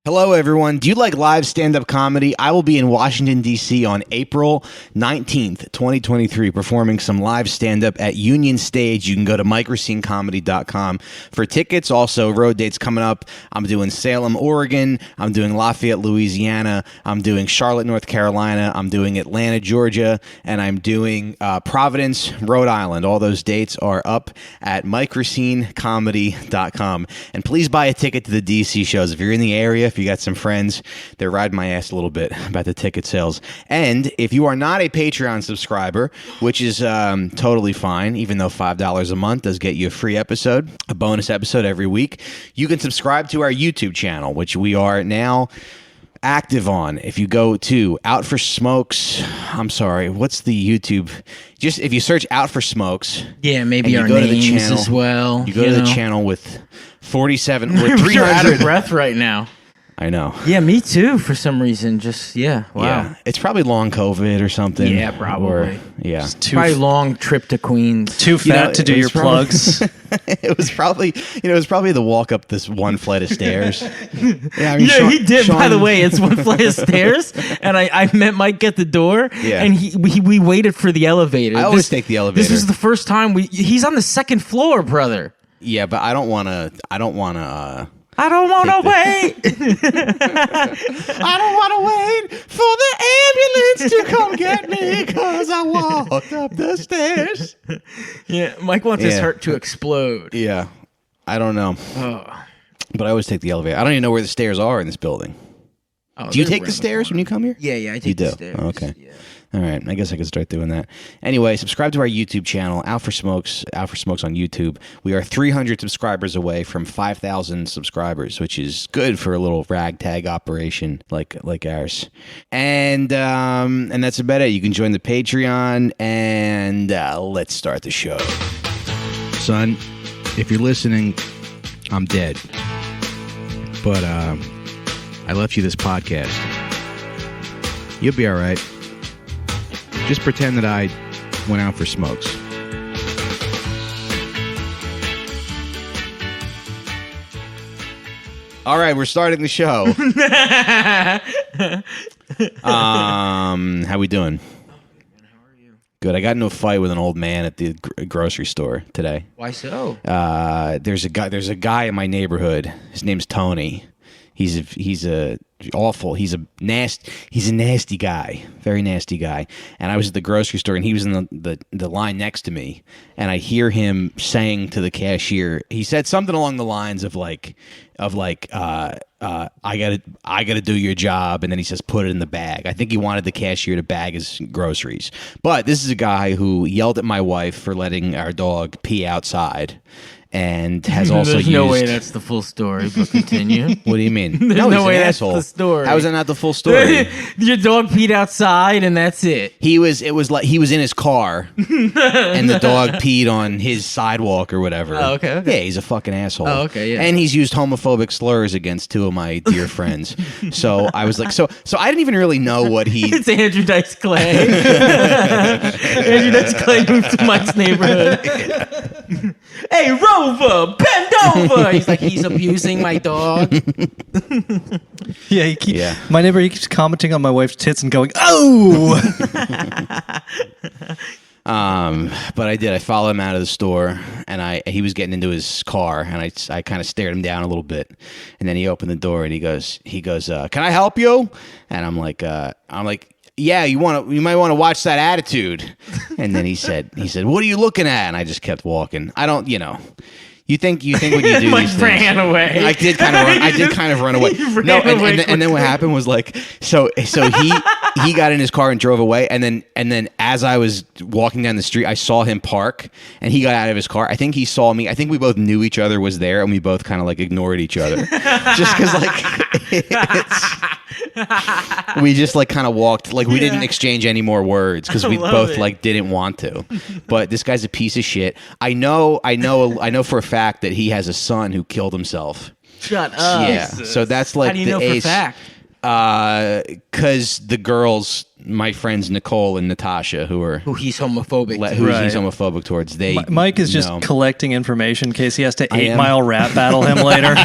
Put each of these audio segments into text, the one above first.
Hello, everyone. Do you like live stand-up comedy? I will be in Washington, D.C. on April 19th, 2023, performing some live stand-up at Union Stage. You can go to microscenecomedy.com for tickets. Also, road dates coming up. I'm doing Salem, Oregon. I'm doing Lafayette, Louisiana. I'm doing Charlotte, North Carolina. I'm doing Atlanta, Georgia. And I'm doing Providence, Rhode Island. All those dates are up at microscenecomedy.com. And please buy a ticket to the D.C. shows. If you're in the area, if you got some friends, they're riding my ass a little bit about the ticket sales. And if you are not a Patreon subscriber, which is totally fine, even though $5 a month does get you a free episode, a bonus episode every week, you can subscribe to our YouTube channel, which we are now active on. If you go to Out for Smokes, I'm sorry, what's the YouTube? Just if you search Out for Smokes, yeah, maybe our names channel, as well. You go to the channel with 47 or 300. You're out of breath right now. I know. Yeah, me too. For some reason, just wow. Yeah, it's probably long COVID or something. Yeah, probably. Or, yeah, probably long trip to Queens. Too fat to do your plugs. It was probably the walk up this one flight of stairs. Yeah, I mean, he did. By the way, it's one flight of stairs, and I met Mike at the door. Yeah, and we waited for the elevator. I always take the elevator. This is the first time he's on the second floor, brother. Yeah, but I don't want to wait. I don't want to wait for the ambulance to come get me because I walked up the stairs. Yeah, Mike wants his heart to explode. Yeah, I don't know. But I always take the elevator. I don't even know where the stairs are in this building. Do you take the stairs when you come here? Yeah, I take the stairs. Oh, okay. Yeah. All right, I guess I could start doing that. Anyway, subscribe to our YouTube channel, Out for Smokes on YouTube. We are 300 subscribers away from 5,000 subscribers, which is good for a little ragtag operation like ours. And that's about it. You can join the Patreon, and let's start the show. Son, if you're listening, I'm dead. But I left you this podcast. You'll be all right. Just pretend that I went out for smokes. All right, we're starting the show. How we doing? How are you? Good. I got into a fight with an old man at the grocery store today. Why so? There's a guy in my neighborhood. His name's Tony. He's a nasty guy, very nasty guy. And I was at the grocery store, and he was in the line next to me, and I hear him saying to the cashier, he said something along the lines of I gotta do your job, and then he says put it in the bag. I think he wanted the cashier to bag his groceries. But this is a guy who yelled at my wife for letting our dog pee outside. And has also There's used... no way that's the full story, but continue. What do you mean? There's no way that's the story. How is that not the full story? Your dog peed outside, and that's it. It was like he was in his car, and the dog peed on his sidewalk or whatever. Oh, okay. Yeah, he's a fucking asshole. Oh, okay, yeah. And he's used homophobic slurs against two of my dear friends. So I was like, so I didn't even really know what he... It's Andrew Dice Clay. Andrew Dice Clay moved to Mike's neighborhood. Yeah. Hey, Rover, bend over. He's like, he's abusing my dog. My neighbor, he keeps commenting on my wife's tits and going, "Oh!" But I followed him out of the store, and he was getting into his car, and I kind of stared him down a little bit, and then he opened the door and he goes, "Can I help you?" And I'm like, yeah, you might want to watch that attitude. And then he said, what are you looking at? And I just kept walking. I don't, you think when you do Mike these things, ran away. I did kind of run away. No, and then what happened was like, so he got in his car and drove away, and then as I was walking down the street, I saw him park, and he got out of his car. I think he saw me. I think we both knew each other was there, and we both kind of like ignored each other, just because we just like kind of walked, like we didn't exchange any more words because we both like didn't want to. But this guy's a piece of shit. I know for a fact that he has a son who killed himself. Shut up. Yeah. So that's like how do you know for a fact? Because the girls, my friends Nicole and Natasha, who he's homophobic, he's homophobic towards, Mike is just collecting information in case he has to 8 Mile rap battle him later.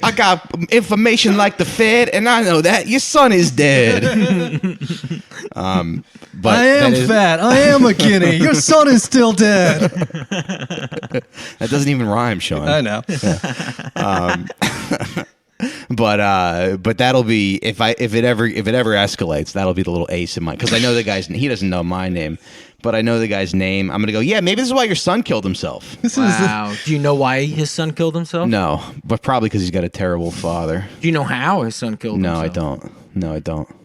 I got information like the Fed, and I know that your son is dead. But I am fat. I am a guinea. Your son is still dead. That doesn't even rhyme, Sean. I know. But that'll be if it ever escalates, that'll be the little ace in my, because I know the guy's, he doesn't know my name, but I know the guy's name. I'm gonna go, yeah, maybe this is why your son killed himself. Wow. Do you know why his son killed himself? No, but probably because he's got a terrible father. Do you know how his son killed himself? No, I don't.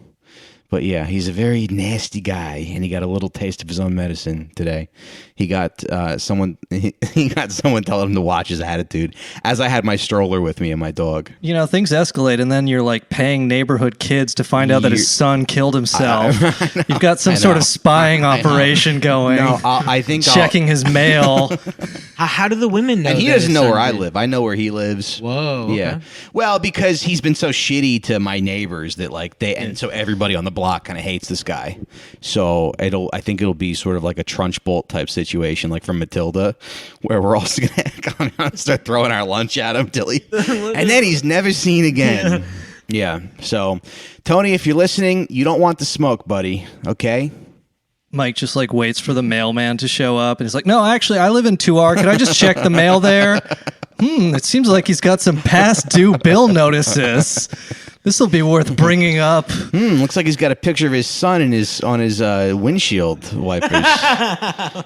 But yeah, he's a very nasty guy, and he got a little taste of his own medicine today. He got someone telling him to watch his attitude as I had my stroller with me and my dog. You know, things escalate, and then you're like paying neighborhood kids to find out that his son killed himself. You've got some sort of spying operation going. No, I think checking his mail. How do the women know? And he doesn't know where I live. I know where he lives. Whoa. Yeah. Okay. Well, because he's been so shitty to my neighbors that and so everybody on the block kind of hates this guy. So I think it'll be sort of like a Trunchbull type situation, like from Matilda, where we're all going to come out and start throwing our lunch at him till and then he's never seen again. Yeah. So, Tony, if you're listening, you don't want the smoke, buddy. Okay. Mike just like waits for the mailman to show up, and he's like, "No, actually, I live in 2R. Can I just check the mail there? It seems like he's got some past due bill notices. This will be worth bringing up." Looks like he's got a picture of his son on his windshield wipers.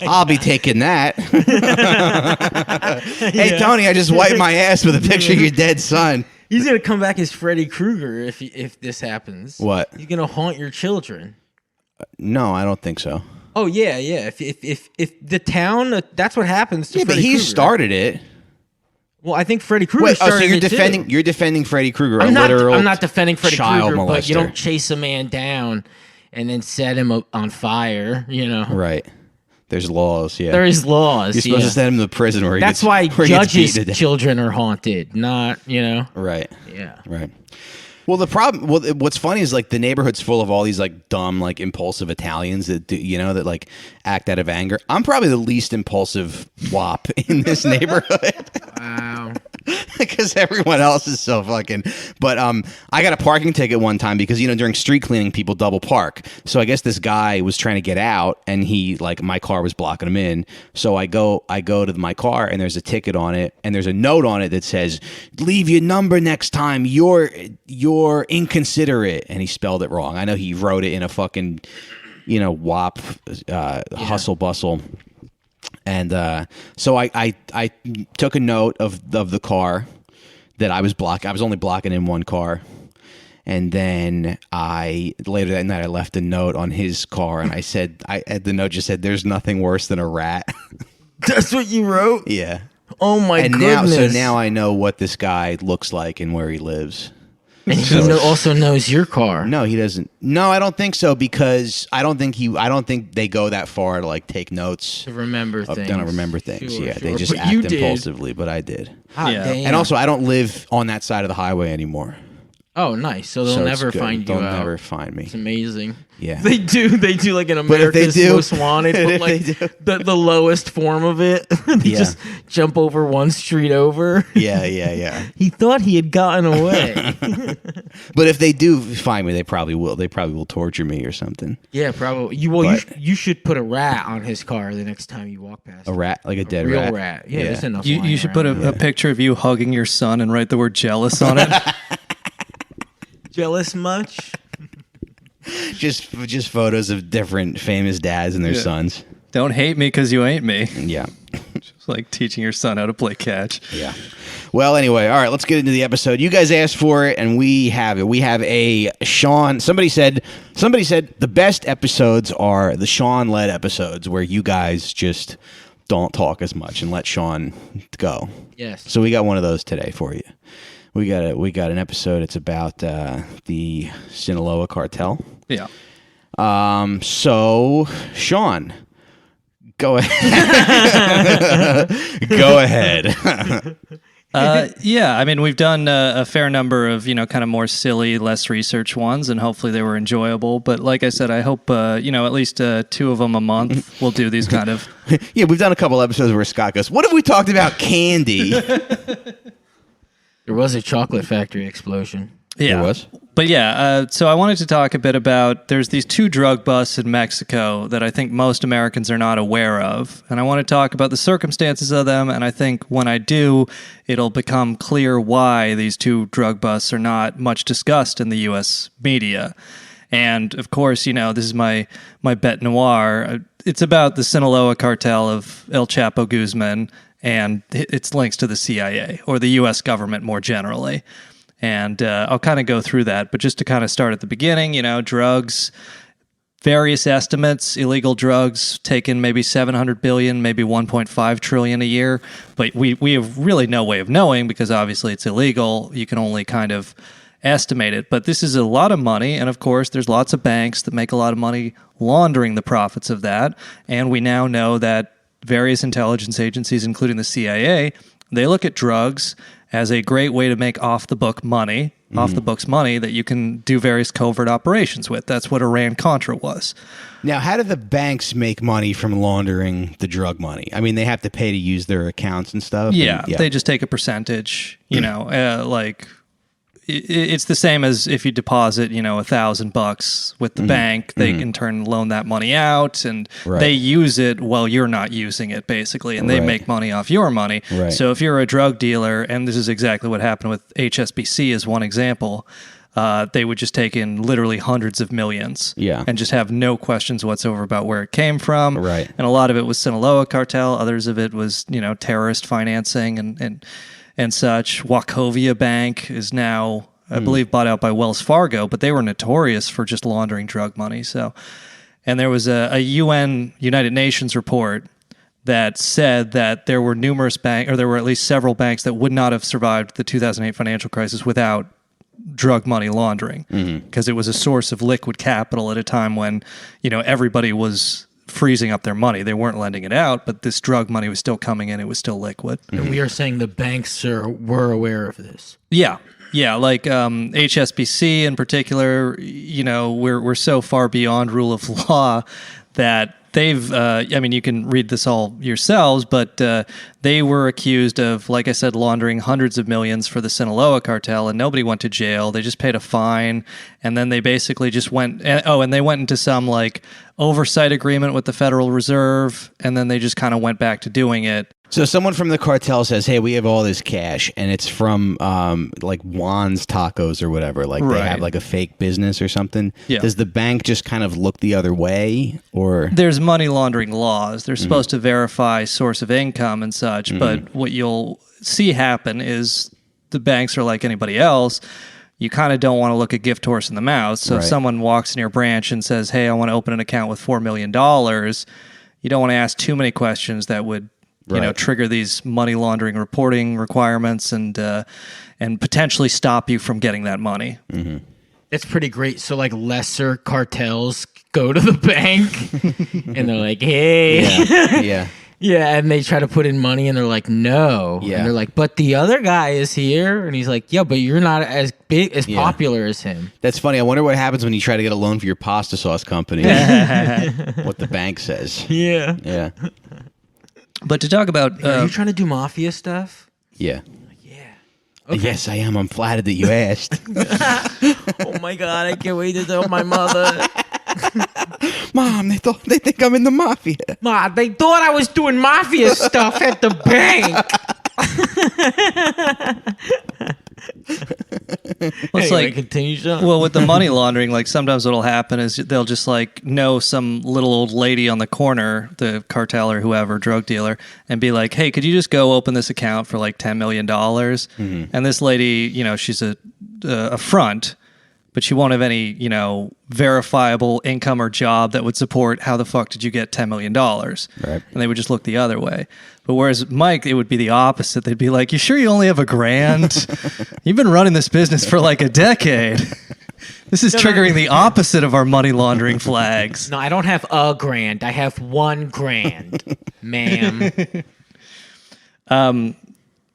I'll be taking that. Hey, Tony, I just wiped my ass with a picture of your dead son. He's gonna come back as Freddy Krueger if this happens. What? He's gonna haunt your children. No, I don't think so. Oh yeah. If the town, that's what happens to. Yeah, Freddy but he Krueger. started it. Well, I think Freddy Krueger started so it you're defending Freddy Krueger, I'm literal not defending Freddy child Krueger, but you molester. don't chase a man down and then set him up on fire. You know, Right? There's laws. Yeah, there is laws. You're supposed to send him to prison where That's he gets, why where he gets beat to judges' death. children are haunted, not Right. Yeah. Right. Well, the problem. Well, what's funny is like the neighborhood's full of all these like dumb, like impulsive Italians that do, that like act out of anger. I'm probably the least impulsive wop in this neighborhood. Wow. Because everyone else is so fucking. But I got a parking ticket one time because during street cleaning people double park. So I guess this guy was trying to get out and he my car was blocking him in. So I go to my car and there's a ticket on it and there's a note on it that says, "Leave your number next time. You're inconsiderate," and he spelled it wrong. I know he wrote it in a fucking WAP hustle bustle. And so I took a note of the car that I was blocking. I was only blocking in one car. And then later that night I left a note on his car and I said, the note just said, "There's nothing worse than a rat." That's what you wrote? Yeah. Oh my goodness. So now I know what this guy looks like and where he lives. And he also knows your car. No, he doesn't. No, I don't think so because I don't think they go that far to like take notes. To remember things. Don't remember things. Sure, Yeah, sure. they just But act you did. impulsively, but I did. Hot Yeah. damn. And also, I don't live on that side of the highway anymore. Oh, so they'll So it's never good. find you They'll out. never find me. It's amazing. Yeah. They do like an But if they America's do- Most Wanted, if but like they the lowest form of it. They Yeah. just jump over one street over. Yeah. He thought he had gotten away. But if they do find me, they probably will. They probably will torture me or something. Yeah, probably. You should put a rat on his car the next time you walk past. A rat, like a dead real rat. rat. Yeah, there's enough. You lying should put around. a picture of you hugging your son and write the word jealous on it. Jealous much? Just photos of different famous dads and their sons. Don't hate me because you ain't me. Yeah. It's like teaching your son how to play catch. Yeah. Well, anyway, all right, let's get into the episode. You guys asked for it, and we have it. We have a Sean. Somebody said the best episodes are the Sean-led episodes where you guys just don't talk as much and let Sean go. Yes. So we got one of those today for you. We got an episode. It's about the Sinaloa Cartel. Yeah. So Sean, go ahead. Go ahead. Yeah, I mean, we've done a fair number of, kind of more silly, less researched ones, and hopefully they were enjoyable. But like I said, I hope, at least 2 of them a month we'll do these kind of... Yeah, we've done a couple episodes where Scott goes, what if we talked about candy? There was a chocolate factory explosion. Yeah. There was? But yeah, so I wanted to talk a bit about, there's these 2 drug busts in Mexico that I think most Americans are not aware of. And I want to talk about the circumstances of them. And I think when I do, it'll become clear why these 2 drug busts are not much discussed in the U.S. media. And of course, this is my bête noire. It's about the Sinaloa Cartel of El Chapo Guzman and its links to the CIA or the U.S. government more generally. And I'll kind of go through that. But just to kind of start at the beginning, drugs, various estimates, illegal drugs taking maybe 700 billion, maybe 1.5 trillion a year. But we have really no way of knowing because obviously it's illegal. You can only kind of estimate it. But this is a lot of money. And of course, there's lots of banks that make a lot of money laundering the profits of that. And we now know that various intelligence agencies, including the CIA, they look at drugs as a great way to make off-the-books money that you can do various covert operations with. That's what Iran-Contra was. Now, how do the banks make money from laundering the drug money? I mean, they have to pay to use their accounts and stuff? Yeah, they just take a percentage, it's the same as if you deposit, $1,000 with the bank, they in turn loan that money out and they use it while you're not using it basically. And they make money off your money. Right. So if you're a drug dealer, and this is exactly what happened with HSBC as one example, they would just take in literally hundreds of millions and just have no questions whatsoever about where it came from. Right. And a lot of it was Sinaloa Cartel. Others of it was, terrorist financing and such. Wachovia Bank is now, I believe, bought out by Wells Fargo, but they were notorious for just laundering drug money. So, and there was a United Nations report that said that there were there were at least several banks that would not have survived the 2008 financial crisis without drug money laundering, because it was a source of liquid capital at a time when, everybody was freezing up their money. They weren't lending it out, but this drug money was still coming in. It was still liquid. And we are saying the banks were aware of this. Yeah. Yeah, like HSBC in particular, we're so far beyond rule of law that they've, you can read this all yourselves, but they were accused of, like I said, laundering hundreds of millions for the Sinaloa Cartel, and nobody went to jail. They just paid a fine, and then they basically just went, and they went into some oversight agreement with the Federal Reserve, and then they just kind of went back to doing it. So someone from the cartel says, hey, we have all this cash, and it's from Juan's Tacos or whatever. They have a fake business or something. Yeah. Does the bank just kind of look the other way? Or there's money laundering laws. They're supposed to verify source of income and such, but what you'll see happen is the banks are like anybody else. You kind of don't want to look a gift horse in the mouth. So if someone walks in your branch and says, hey, I want to open an account with $4 million, you don't want to ask too many questions that would trigger these money laundering reporting requirements and potentially stop you from getting that money. It's pretty great. So lesser cartels go to the bank and they're like, hey. Yeah, and they try to put in money and they're like, no. Yeah. And they're like, but the other guy is here. And he's like, yeah, but you're not as big, as popular as him. That's funny. I wonder what happens when you try to get a loan for your pasta sauce company. What the bank says. Yeah. Yeah. But to talk about... are you trying to do mafia stuff? Yeah. Yeah. Okay. Yes, I am. I'm flattered that you asked. Oh my God, I can't wait to tell my mother. Mom, they think I'm in the mafia. Mom, they thought I was doing mafia stuff at the bank. Well, anyway, continue, Sean. Well, with the money laundering, sometimes what'll happen is they'll just know some little old lady on the corner, the cartel or whoever, drug dealer, and be like, hey, could you just go open this account for $10 million? And this lady, she's a front, but she won't have any, verifiable income or job that would support how the fuck did you get $10 million? Right. And they would just look the other way. But whereas Mike, it would be the opposite. They'd be like, you sure you only have $1,000? You've been running this business for a decade. This is triggering the opposite of our money laundering flags. No, I don't have $1,000. I have $1,000, ma'am.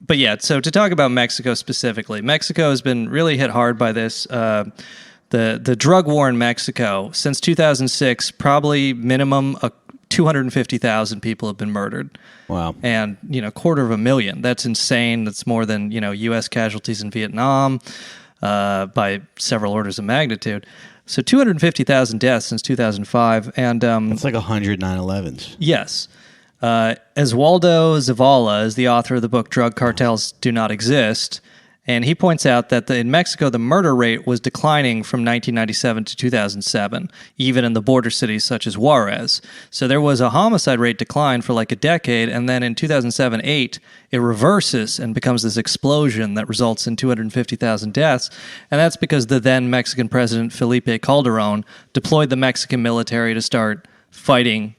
but yeah, so to talk about Mexico specifically, Mexico has been really hit hard by this. The drug war in Mexico since 2006, probably minimum 250,000 people have been murdered. Wow. And, 250,000. That's insane. That's more than, U.S. casualties in Vietnam by several orders of magnitude. So 250,000 deaths since 2005. And that's like 100 9/11s. Yes. Oswaldo Zavala is the author of the book Drug Cartels Do Not Exist. And he points out that in Mexico, the murder rate was declining from 1997 to 2007, even in the border cities such as Juarez. So there was a homicide rate decline for like a decade, and then in 2007-8, it reverses and becomes this explosion that results in 250,000 deaths. And that's because the then Mexican president, Felipe Calderon, deployed the Mexican military to start fighting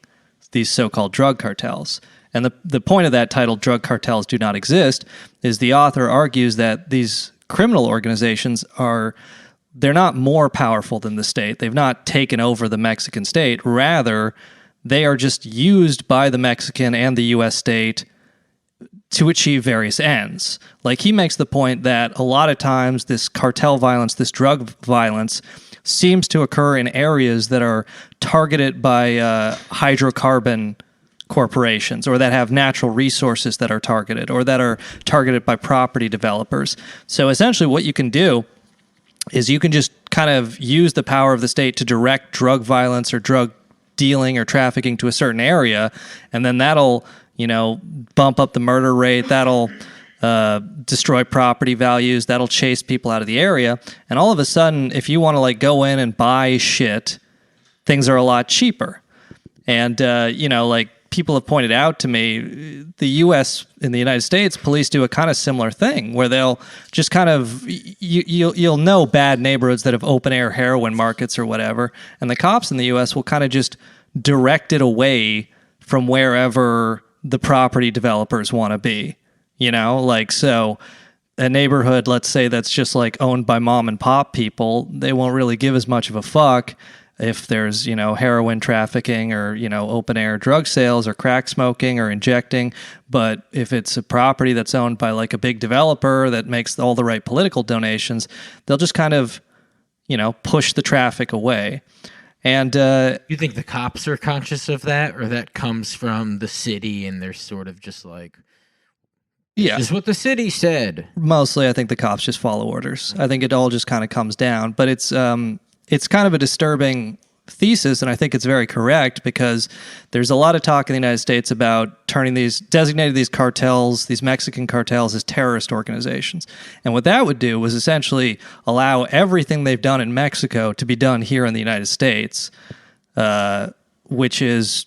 these so-called drug cartels. And the point of that title, Drug Cartels Do Not Exist, is the author argues that these criminal organizations they're not more powerful than the state. They've not taken over the Mexican state. Rather, they are just used by the Mexican and the U.S. state to achieve various ends. Like, he makes the point that a lot of times this cartel violence, this drug violence, seems to occur in areas that are targeted by hydrocarbon corporations, or that have natural resources that are targeted, or that are targeted by property developers. So essentially what you can do is you can just kind of use the power of the state to direct drug violence or drug dealing or trafficking to a certain area, and then that'll, bump up the murder rate, that'll destroy property values, that'll chase people out of the area, and all of a sudden, if you want to go in and buy shit, things are a lot cheaper. And, people have pointed out to me, the U.S. in the United States, police do a kind of similar thing where they'll just kind of, you'll know bad neighborhoods that have open air heroin markets or whatever, and the cops in the U.S. will kind of just direct it away from wherever the property developers want to be, so a neighborhood, let's say, that's just owned by mom and pop people, they won't really give as much of a fuck if there's, heroin trafficking or, open air drug sales or crack smoking or injecting. But if it's a property that's owned by a big developer that makes all the right political donations, they'll just kind of, push the traffic away. And you think the cops are conscious of that, or that comes from the city and they're sort of just yeah, this is what the city said? Mostly, I think the cops just follow orders. I think it all just kind of comes down, but it's kind of a disturbing thesis, and I think it's very correct, because there's a lot of talk in the United States about designating these cartels, these Mexican cartels, as terrorist organizations. And what that would do was essentially allow everything they've done in Mexico to be done here in the United States, which is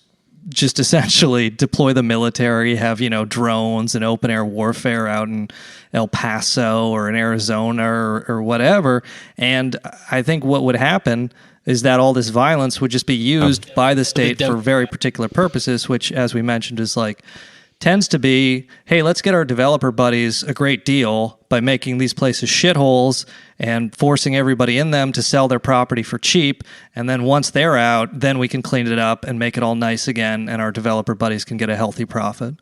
just essentially deploy the military, have, drones and open air warfare out in El Paso or in Arizona or whatever. And I think what would happen is that all this violence would just be used by the state for very particular purposes, which, as we mentioned, is tends to be, hey, let's get our developer buddies a great deal by making these places shitholes and forcing everybody in them to sell their property for cheap. And then once they're out, then we can clean it up and make it all nice again, and our developer buddies can get a healthy profit.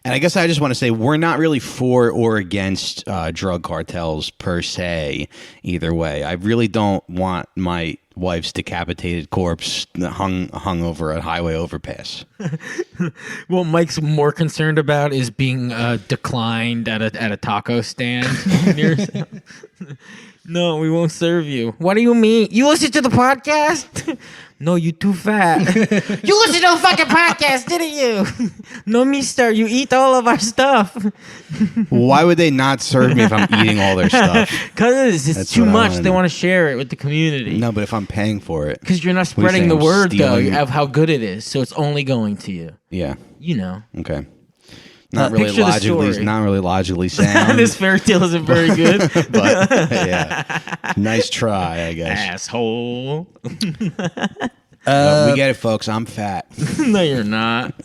And I guess I just want to say we're not really for or against drug cartels per se either way. I really don't want my wife's decapitated corpse hung over a highway overpass. What Mike's more concerned about is being declined at a taco stand. No, we won't serve you. What do you mean? You listen to the podcast? No, you too fat. You listen to the fucking podcast, didn't you? No, mister, you eat all of our stuff. Why would they not serve me if I'm eating all their stuff? Because it's too much. They want to share it with the community. No, but if I'm paying for it. Because you're not spreading the word, though, of how good it is. So it's only going to you. Yeah. Okay. Not really logically sound. This fairy tale isn't very good. But yeah, nice try, I guess. Asshole. We get it, folks. I'm fat. No, you're not.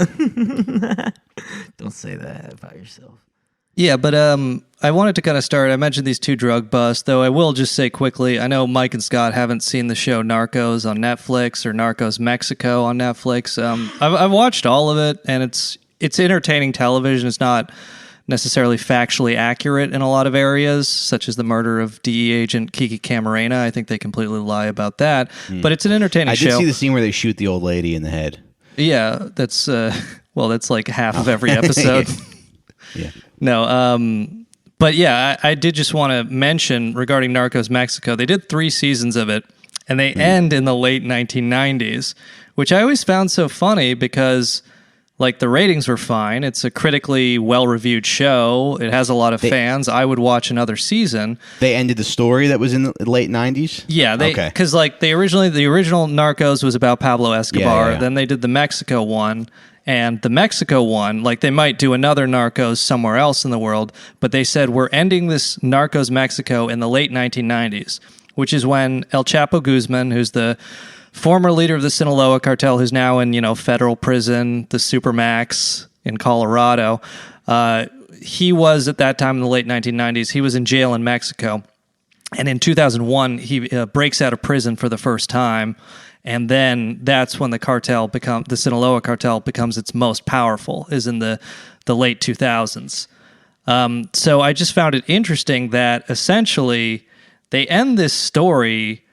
Don't say that about yourself. Yeah, but I wanted to kind of start. I mentioned these two drug busts, though I will just say quickly, I know Mike and Scott haven't seen the show Narcos on Netflix or Narcos Mexico on Netflix. I've watched all of it, and it's entertaining television. It's not necessarily factually accurate in a lot of areas, such as the murder of DE agent Kiki Camarena. I think they completely lie about that. But it's an entertaining show. I did see the scene where they shoot the old lady in the head. Yeah, that's that's like half of every episode. Yeah. No, but yeah, I did just want to mention regarding Narcos Mexico, they did 3 seasons of it, and they end in the late 1990s, which I always found so funny because, like, the ratings were fine. It's a critically well-reviewed show. It has a lot of fans. I would watch another season. They ended the story that was in the late 90s? Yeah, because like the original Narcos was about Pablo Escobar. Yeah. Then they did the Mexico one. And the Mexico one, like they might do another Narcos somewhere else in the world, but they said we're ending this Narcos Mexico in the late 1990s, which is when El Chapo Guzman, who's the former leader of the Sinaloa Cartel, who's now in, federal prison, the Supermax in Colorado. He was at that time in the late 1990s. He was in jail in Mexico. And in 2001, he breaks out of prison for the first time. And then that's when the Sinaloa Cartel becomes its most powerful, is in the late 2000s. So I just found it interesting that essentially they end this story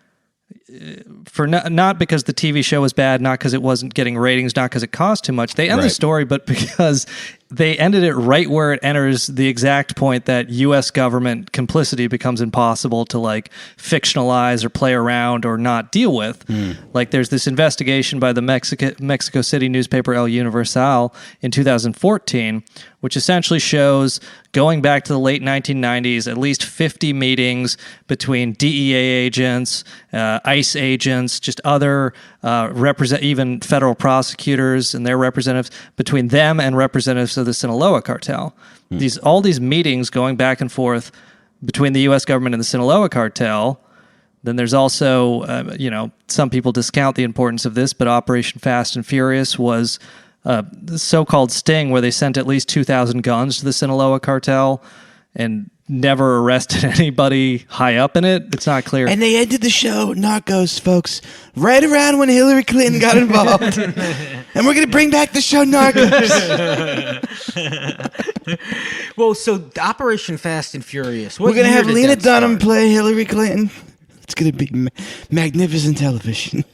for not because the TV show was bad, not because it wasn't getting ratings, not because it cost too much. They end the story, but because they ended it right where it enters the exact point that U.S. government complicity becomes impossible to like fictionalize or play around or not deal with. Like there's this investigation by the Mexico City newspaper El Universal in 2014, which essentially shows, going back to the late 1990s, at least 50 meetings between DEA agents, ICE agents, just other even federal prosecutors and their representatives, between them and representatives of the Sinaloa Cartel. All these meetings going back and forth between the U.S. government and the Sinaloa Cartel. Then there's also, some people discount the importance of this, but Operation Fast and Furious was the so-called sting where they sent at least 2,000 guns to the Sinaloa Cartel and never arrested anybody high up in it. It's not clear. And they ended the show, Narcos, folks, right around when Hillary Clinton got involved. And we're going to bring back the show Narcos. Well, so Operation Fast and Furious. We're going to have Lena Dunham play Hillary Clinton. It's going to be magnificent television.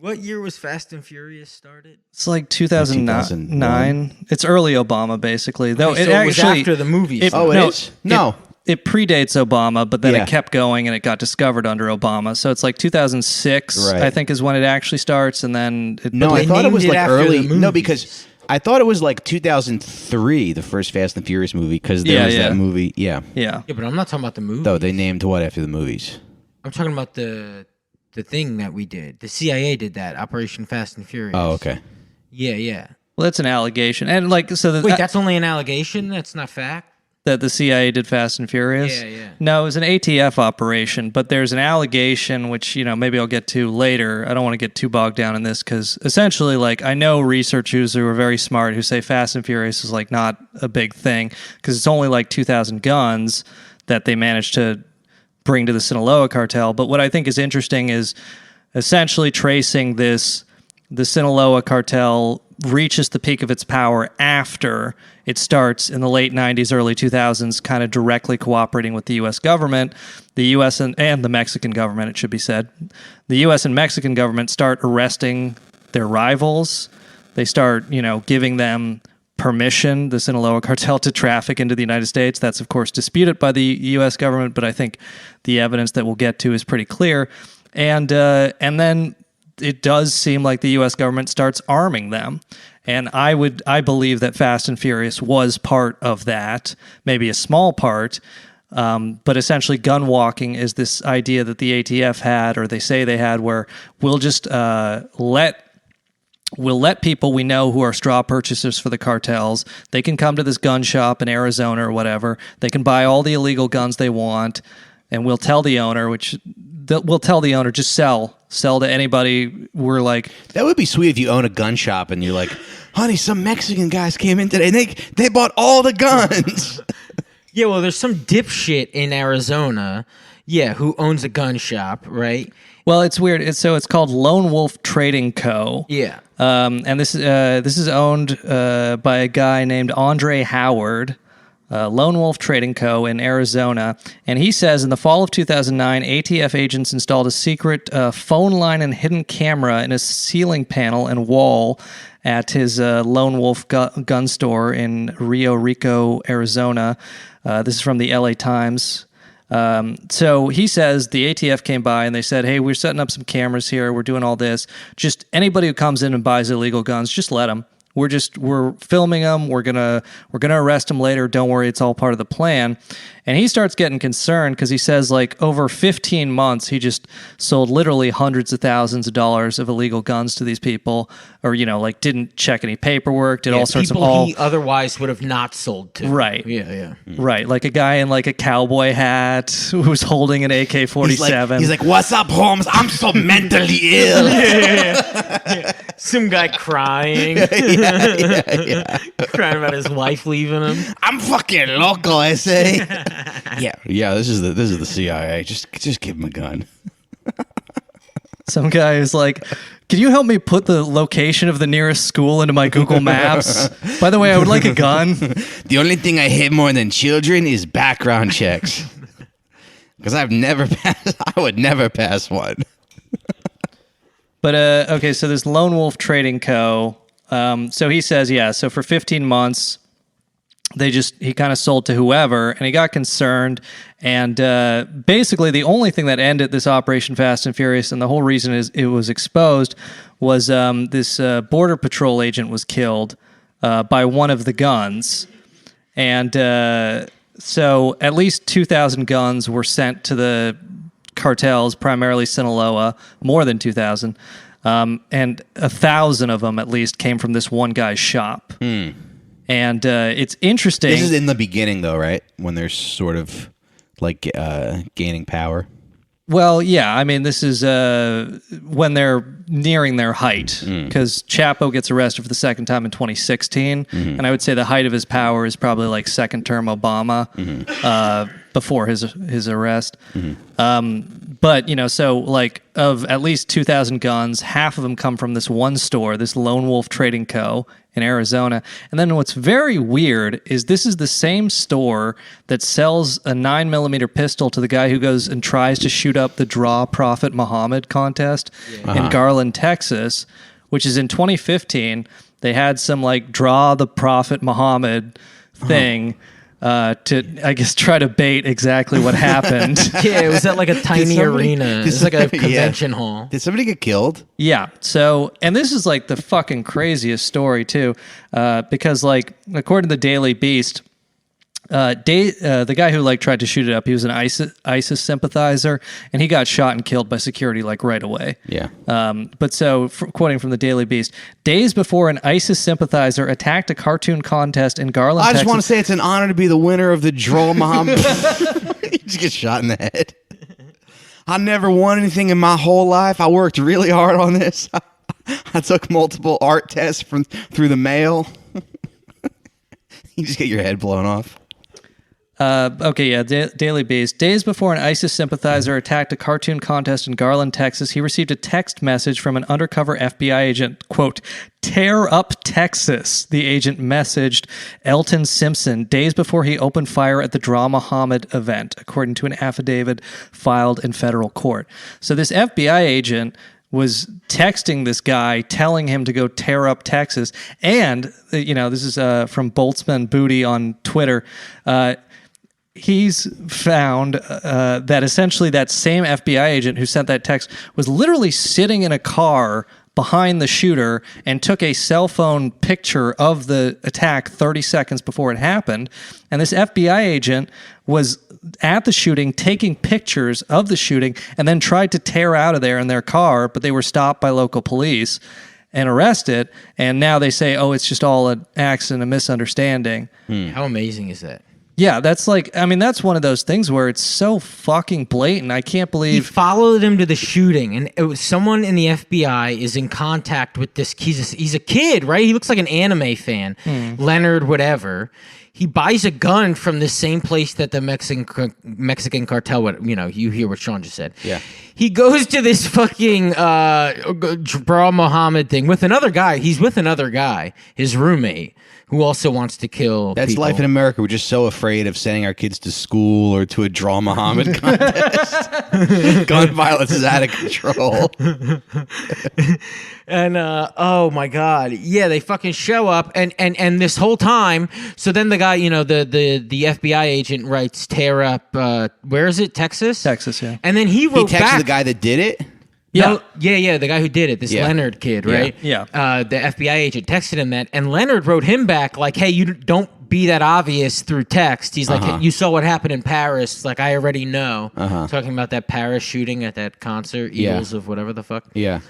What year was Fast and Furious started? It's like 2009. It's early Obama, basically. Though it was after the movies. It is? No. It predates Obama, but then it kept going and it got discovered under Obama. So it's like 2006, I think, is when it actually starts. And then I thought it was like early. No, because I thought it was like 2003, the first Fast and Furious movie, because there was that movie. Yeah, but I'm not talking about the movie. Though they named what after the movies? I'm talking about the thing that we did. The CIA did that, Operation Fast and Furious. Oh, okay. Yeah. Well, that's an allegation. And like, so wait, that's only an allegation? That's not fact? That the CIA did Fast and Furious? Yeah. No, it was an ATF operation, but there's an allegation, which, maybe I'll get to later. I don't want to get too bogged down in this because essentially, like, I know researchers who are very smart who say Fast and Furious is like not a big thing because it's only like 2,000 guns that they managed to bring to the Sinaloa Cartel. But what I think is interesting is essentially tracing this. The Sinaloa Cartel reaches the peak of its power after it starts in the late 90s, early 2000s, kind of directly cooperating with the U.S. government. The U.S. and the Mexican government, it should be said. The U.S. and Mexican government start arresting their rivals. They start, giving them permission, the Sinaloa Cartel, to traffic into the United States. That's, of course, disputed by the U.S. government, but I think the evidence that we'll get to is pretty clear. And then it does seem like the U.S. government starts arming them. And I believe that Fast and Furious was part of that, maybe a small part. But essentially gun walking is this idea that the ATF had, or they say they had, where we'll just We'll let people we know who are straw purchasers for the cartels, they can come to this gun shop in Arizona or whatever. They can buy all the illegal guns they want, and we'll tell the owner, just sell to anybody. We're like, that would be sweet if you own a gun shop and you're like, honey, some Mexican guys came in today and they bought all the guns. Yeah, well, there's some dipshit in Arizona, who owns a gun shop, right? Well, it's weird. It's called Lone Wolf Trading Co. Yeah. And this is owned by a guy named Andre Howard. Lone Wolf Trading Co. in Arizona. And he says in the fall of 2009, ATF agents installed a secret phone line and hidden camera in a ceiling panel and wall at his Lone Wolf gun store in Rio Rico, Arizona. This is from the LA Times. So he says the ATF came by and they said, hey, we're setting up some cameras here. We're doing all this. Just anybody who comes in and buys illegal guns, just let them. We're filming them. We're gonna arrest them later. Don't worry, it's all part of the plan. And he starts getting concerned because he says like over 15 months he just sold literally hundreds of thousands of dollars of illegal guns to these people, or like didn't check any paperwork, did all sorts of people he otherwise would have not sold to. Right. Yeah. Right. Like a guy in like a cowboy hat who's holding an AK-47. He's like, "What's up, Holmes? I'm so mentally ill." Yeah. Some guy crying. Yeah. Crying about his wife leaving him. I'm fucking loco, I say. Yeah. This is the CIA. Just give him a gun. Some guy is like, can you help me put the location of the nearest school into my Google Maps? By the way, I would like a gun. The only thing I hate more than children is background checks. Because I would never pass one. But, okay, so there's Lone Wolf Trading Co. So he says, so for 15 months, he kind of sold to whoever, and he got concerned. And basically, the only thing that ended this Operation Fast and Furious, and the whole reason it was exposed, was this Border Patrol agent was killed by one of the guns. And so at least 2,000 guns were sent to the cartels, primarily Sinaloa, more than 2,000. And 1,000 of them, at least, came from this one guy's shop. And it's interesting. This is in the beginning, though, right? When they're sort of like gaining power. Well, yeah. I mean, this is when they're nearing their height, because Chapo gets arrested for the second time in 2016. And I would say the height of his power is probably like second term Obama before his arrest. But, so like of at least 2,000 guns, half of them come from this one store, this Lone Wolf Trading Co. in Arizona. And then what's very weird is this is the same store that sells a 9mm pistol to the guy who goes and tries to shoot up the Draw Prophet Muhammad contest in Garland, Texas, which is in 2015. They had some like Draw the Prophet Muhammad thing. To, I guess, try to bait exactly what happened. Yeah, it was at like a tiny arena. It's like a convention hall. Did somebody get killed? Yeah. So, and this is like the fucking craziest story too, because like according to the Daily Beast, the guy who like tried to shoot it up, he was an ISIS sympathizer, and he got shot and killed by security like right away. Yeah. But so, quoting from the Daily Beast, days before an ISIS sympathizer attacked a cartoon contest in Garland, I just Texas, want to say it's an honor to be the winner of the Draw Muhammad. You just get shot in the head. I never won anything in my whole life. I worked really hard on this. I took multiple art tests through the mail. You just get your head blown off. Daily Beast. Days before an ISIS sympathizer attacked a cartoon contest in Garland, Texas, he received a text message from an undercover FBI agent, quote, "Tear up Texas," the agent messaged Elton Simpson days before he opened fire at the Draw Muhammad event, according to an affidavit filed in federal court. So this FBI agent was texting this guy, telling him to go tear up Texas. And, this is from Boltzmann Booty on Twitter. He's found that essentially that same FBI agent who sent that text was literally sitting in a car behind the shooter and took a cell phone picture of the attack 30 seconds before it happened. And this FBI agent was at the shooting, taking pictures of the shooting, and then tried to tear out of there in their car, but they were stopped by local police and arrested. And now they say, oh, it's just all an accident, a misunderstanding. How amazing is that? Yeah, that's that's one of those things where it's so fucking blatant. I can't believe he followed him to the shooting, and it was someone in the FBI is in contact with this. He's a kid, right? He looks like an anime fan, Leonard, whatever. He buys a gun from the same place that the Mexican cartel would. You hear what Sean just said. Yeah. He goes to this fucking Draw Muhammad thing with another guy. He's with another guy, his roommate, who also wants to kill That's people. life in America. We're just so afraid of sending our kids to school or to a Draw Muhammad contest. Gun violence is out of control. And oh my god, yeah, they fucking show up, and this whole time, so then the guy, you know, the FBI agent writes, tear up, where is it, Texas, yeah, and then he wrote He texted back, the guy that did it. yeah, the guy who did it, this Leonard kid, right? Yeah. The FBI agent texted him that, and Leonard wrote him back like, hey, you don't be that obvious through text. He's like, hey, you saw what happened in Paris, like I already know. Talking about that Paris shooting at that concert, Eagles of whatever the fuck. Yeah.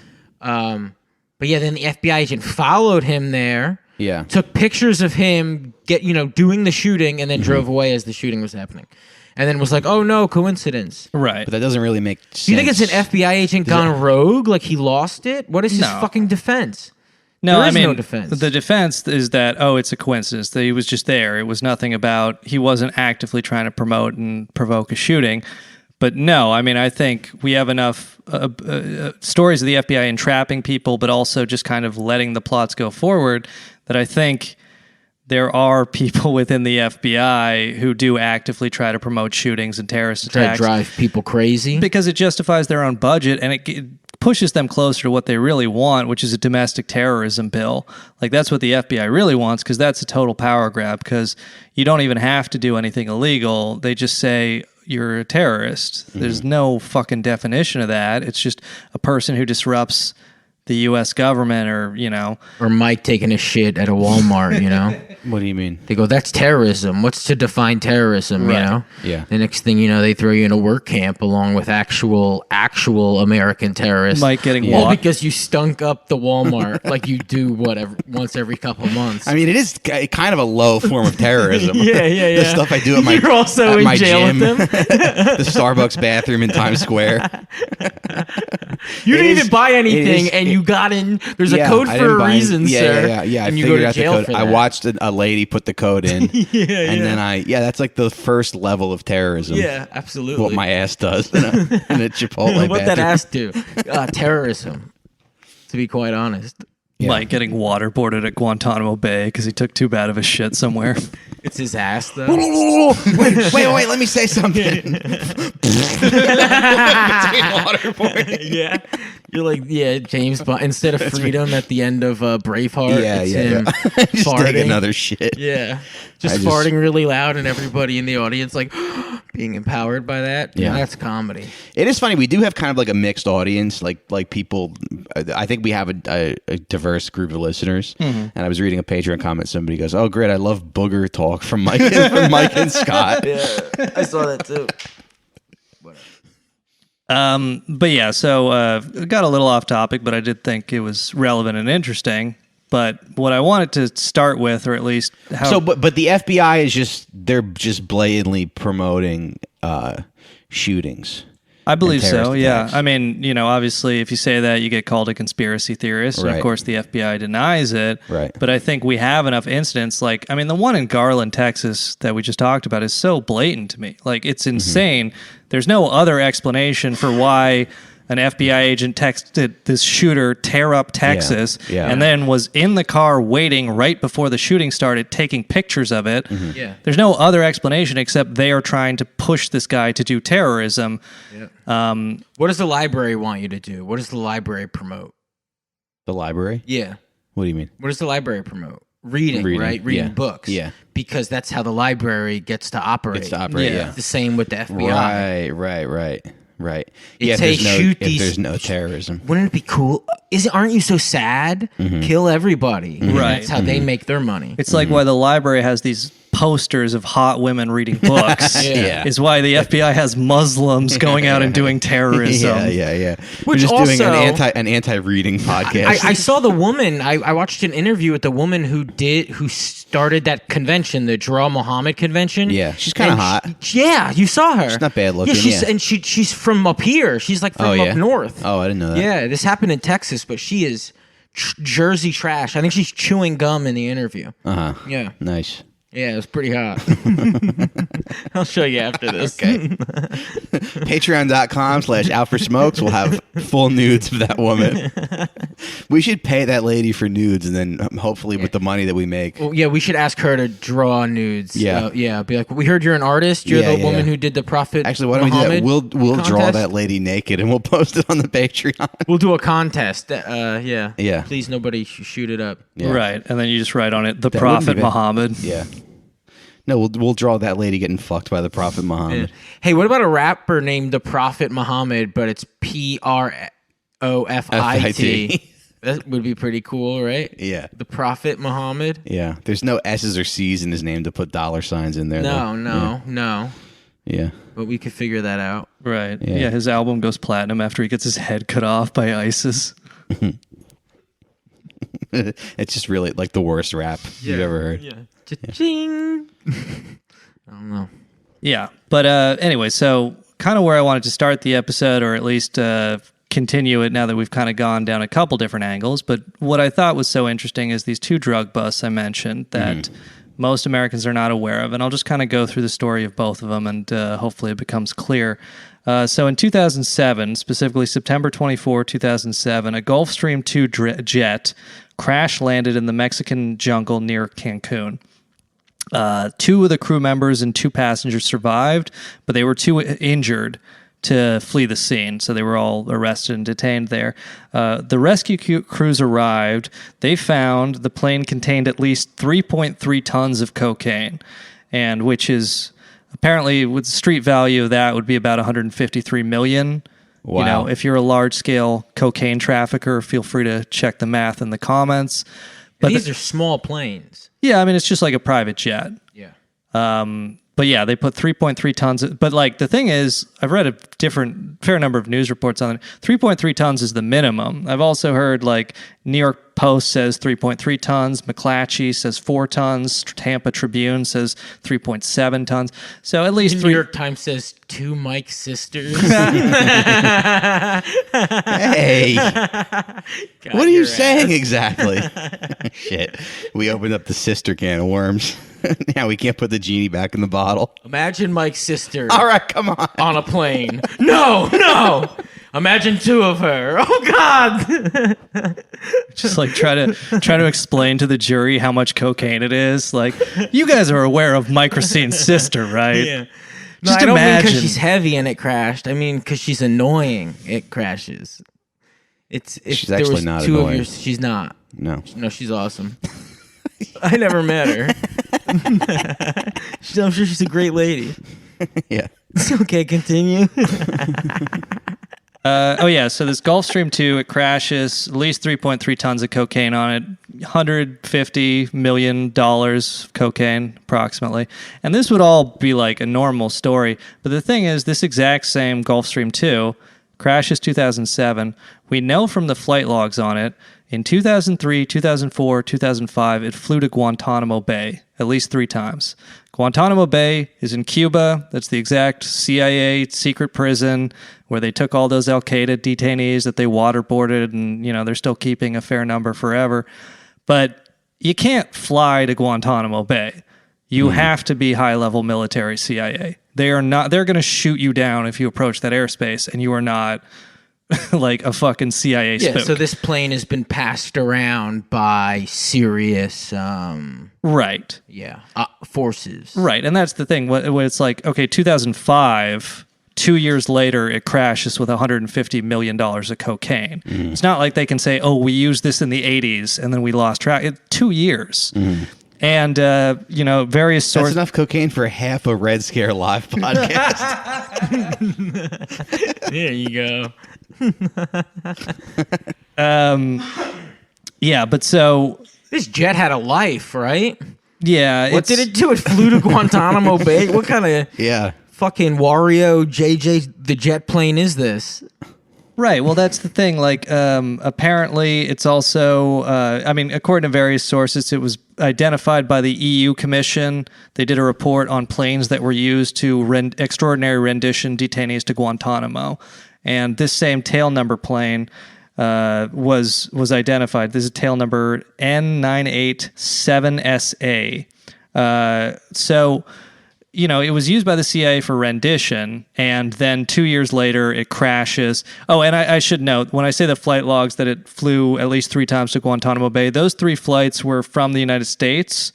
But yeah, then the FBI agent followed him there. Yeah. Took pictures of him doing the shooting, and then drove away as the shooting was happening. And then was like, oh no, coincidence. right. But that doesn't really make sense. Do you think it's an FBI agent gone rogue? Like he lost it? What is his fucking defense? No, There is I mean, no defense. the defense is that, it's a coincidence that he was just there. It was nothing about, he wasn't actively trying to promote and provoke a shooting. But no, I mean, I think we have enough stories of the FBI entrapping people, but also just kind of letting the plots go forward, that I think there are people within the FBI who do actively try to promote shootings and terrorist attacks. Try to drive people crazy. Because it justifies their own budget, and it pushes them closer to what they really want, which is a domestic terrorism bill. Like, that's what the FBI really wants, because that's a total power grab, because you don't even have to do anything illegal. They just say you're a terrorist. There's no fucking definition of that. It's just a person who disrupts the U.S. government, or, you know. Or Mike taking a shit at a Walmart, you know. What do you mean? They go, that's terrorism. What's to define terrorism, you know? Yeah. The next thing you know, they throw you in a work camp along with actual American terrorists. Mike getting all walked. because you stunk up the Walmart like you do once every couple months. I mean, it is kind of a low form of terrorism. Yeah. The stuff I do at my You're also in my jail gym, with them. the Starbucks bathroom in Times Square. You didn't even buy anything, and you got in. There's a code for a reason, sir. Yeah. I and you figured go to out the jail code. for I that. watched a lady put the code in, and then that's like the first level of terrorism. Yeah, absolutely. What my ass does in a Chipotle what that bathroom. ass do? Terrorism. To be quite honest. Yeah. Mike getting waterboarded at Guantanamo Bay because he took too bad of a shit somewhere. It's his ass, though. wait, let me say something. Yeah. You're like, James Bond. Instead of freedom at the end of Braveheart, it's him Just farting. take another shit. Yeah. Just farting really loud, and everybody in the audience like being empowered by that. Yeah, that's comedy. It is funny. We do have kind of like a mixed audience, like people. I think we have a diverse group of listeners. And I was reading a Patreon comment. Somebody goes, "Oh, great! I love booger talk from Mike and Scott." Yeah, I saw that too. But yeah, so got a little off topic, but I did think it was relevant and interesting. But what I wanted to start with, or at least how... but the FBI they're just blatantly promoting shootings. I believe terrorist so, yeah. attacks. I mean, you know, obviously, if you say that, you get called a conspiracy theorist. And Right. of course, the FBI denies it. Right. But I think we have enough incidents. Like, I mean, the one in Garland, Texas that we just talked about is so blatant to me. Like, it's insane. There's no other explanation for why an FBI agent texted this shooter, tear up Texas, and then was in the car waiting right before the shooting started, taking pictures of it. Yeah. There's no other explanation except they are trying to push this guy to do terrorism. Yeah. What does the library want you to do? What does the library promote? The library? Yeah. What do you mean? What does the library promote? Reading, right? Reading books. Yeah. Because that's how the library gets to operate. Yeah. The same with the FBI. Right. It's If there's no terrorism. Wouldn't it be cool? Aren't you so sad? Kill everybody. Right. That's how they make their money. It's like why the library has these posters of hot women reading books. Yeah. Is why the FBI has Muslims going out and doing terrorism. Yeah. Which We're just also, doing an anti-reading podcast. I saw the woman. I watched an interview with the woman who started that convention, the Draw Muhammad convention. Yeah, she's kind of hot. You saw her. She's not bad looking. And she's from up here. She's like from up north. Oh, I didn't know that. Yeah, this happened in Texas, but she is Jersey trash. I think she's chewing gum in the interview. Yeah. Nice. Yeah, it was pretty hot. I'll show you after this. Okay. Patreon.com/OutForSmokes will have full nudes of that woman. We should pay that lady for nudes, and then hopefully with the money that we make. Well, yeah, we should ask her to draw nudes. Yeah. Be like, we heard you're an artist. You're the woman who did the Prophet. Actually, why don't we do that? We'll draw that lady naked, and we'll post it on the Patreon. We'll do a contest. Yeah. Please, nobody shoot it up. Yeah. Right, and then you just write on it, the Prophet Muhammad. Yeah. No, we'll draw that lady getting fucked by the Prophet Muhammad. Yeah. Hey, what about a rapper named the Prophet Muhammad, but it's PROFIT? That would be pretty cool, right? Yeah. The Prophet Muhammad. Yeah. There's no S's or C's in his name to put dollar signs in there. No. Yeah. But we could figure that out. Right. Yeah, his album goes platinum after he gets his head cut off by ISIS. It's just really like the worst rap you've ever heard. Yeah. Cha-ching. I don't know. Yeah. But anyway, so kind of where I wanted to start the episode, or at least continue it now that we've kind of gone down a couple different angles. But what I thought was so interesting is these two drug busts I mentioned that most Americans are not aware of. And I'll just kind of go through the story of both of them, and hopefully it becomes clear. So in 2007, specifically September 24, 2007, a Gulfstream 2 jet crash landed in the Mexican jungle near Cancun. 2 of the crew members and 2 passengers survived, but they were too injured to flee the scene, so they were all arrested and detained there. The rescue crews arrived. They found the plane contained at least 3.3 tons of cocaine, and which is apparently, with the street value of that, would be about $153 million. Wow. You know, if you're a large-scale cocaine trafficker, feel free to check the math in the comments. But these are small planes. Yeah, I mean, it's just like a private jet. Yeah. But yeah, they put 3.3 tons. But like the thing is, I've read a fair number of news reports on it. 3.3 tons is the minimum. I've also heard like New York Post says 3.3 tons. McClatchy says 4 tons. Tampa Tribune says 3.7 tons. So at least New York Times says 2 Mike sisters. Hey, what are you saying exactly? Shit, we opened up the sister can of worms. Now we can't put the genie back in the bottle. Imagine Mike's sister. All right, come on a plane. No. Imagine 2 of her. Oh God. Just like try to explain to the jury how much cocaine it is. Like, you guys are aware of Mike Racine's sister, right? Yeah. No, I don't mean because she's heavy and it crashed. I mean because she's annoying. It crashes. She's actually not annoying. She's not. No, she's awesome. I never met her. I'm sure she's a great lady. Yeah. Okay, continue. So this Gulfstream 2, it crashes, at least 3.3 tons of cocaine on it, $150 million of cocaine, approximately. And this would all be like a normal story. But the thing is, this exact same Gulfstream 2 crashes 2007. We know from the flight logs on it, in 2003, 2004, 2005, it flew to Guantanamo Bay at least 3 times. Guantanamo Bay is in Cuba. That's the exact CIA secret prison where they took all those Al-Qaeda detainees that they waterboarded, and they're still keeping a fair number forever. But you can't fly to Guantanamo Bay. You have to be high-level military CIA. They're going to shoot you down if you approach that airspace, and you are not like a fucking CIA spook. Yeah, so this plane has been passed around by serious right. Yeah. Forces. Right. And that's the thing. When it's like, okay, 2005, 2 years later, it crashes with $150 million of cocaine. It's not like they can say, oh, we used this in the 80s and then we lost track. 2 years. And, various sources. That's enough cocaine for half a Red Scare Live podcast. There you go. Yeah, but so this jet had a life, right? Yeah. What did it do? It flew to Guantanamo Bay. What kind of fucking Wario JJ the jet plane is this? Right. Well, that's the thing. Like, apparently, it's also. According to various sources, it was identified by the EU Commission. They did a report on planes that were used to extraordinary rendition detainees to Guantanamo. And this same tail number plane was identified. This is tail number N987SA. So it was used by the CIA for rendition, and then 2 years later it crashes. Oh, and I should note, when I say the flight logs that it flew at least 3 times to Guantanamo Bay, those 3 flights were from the United States.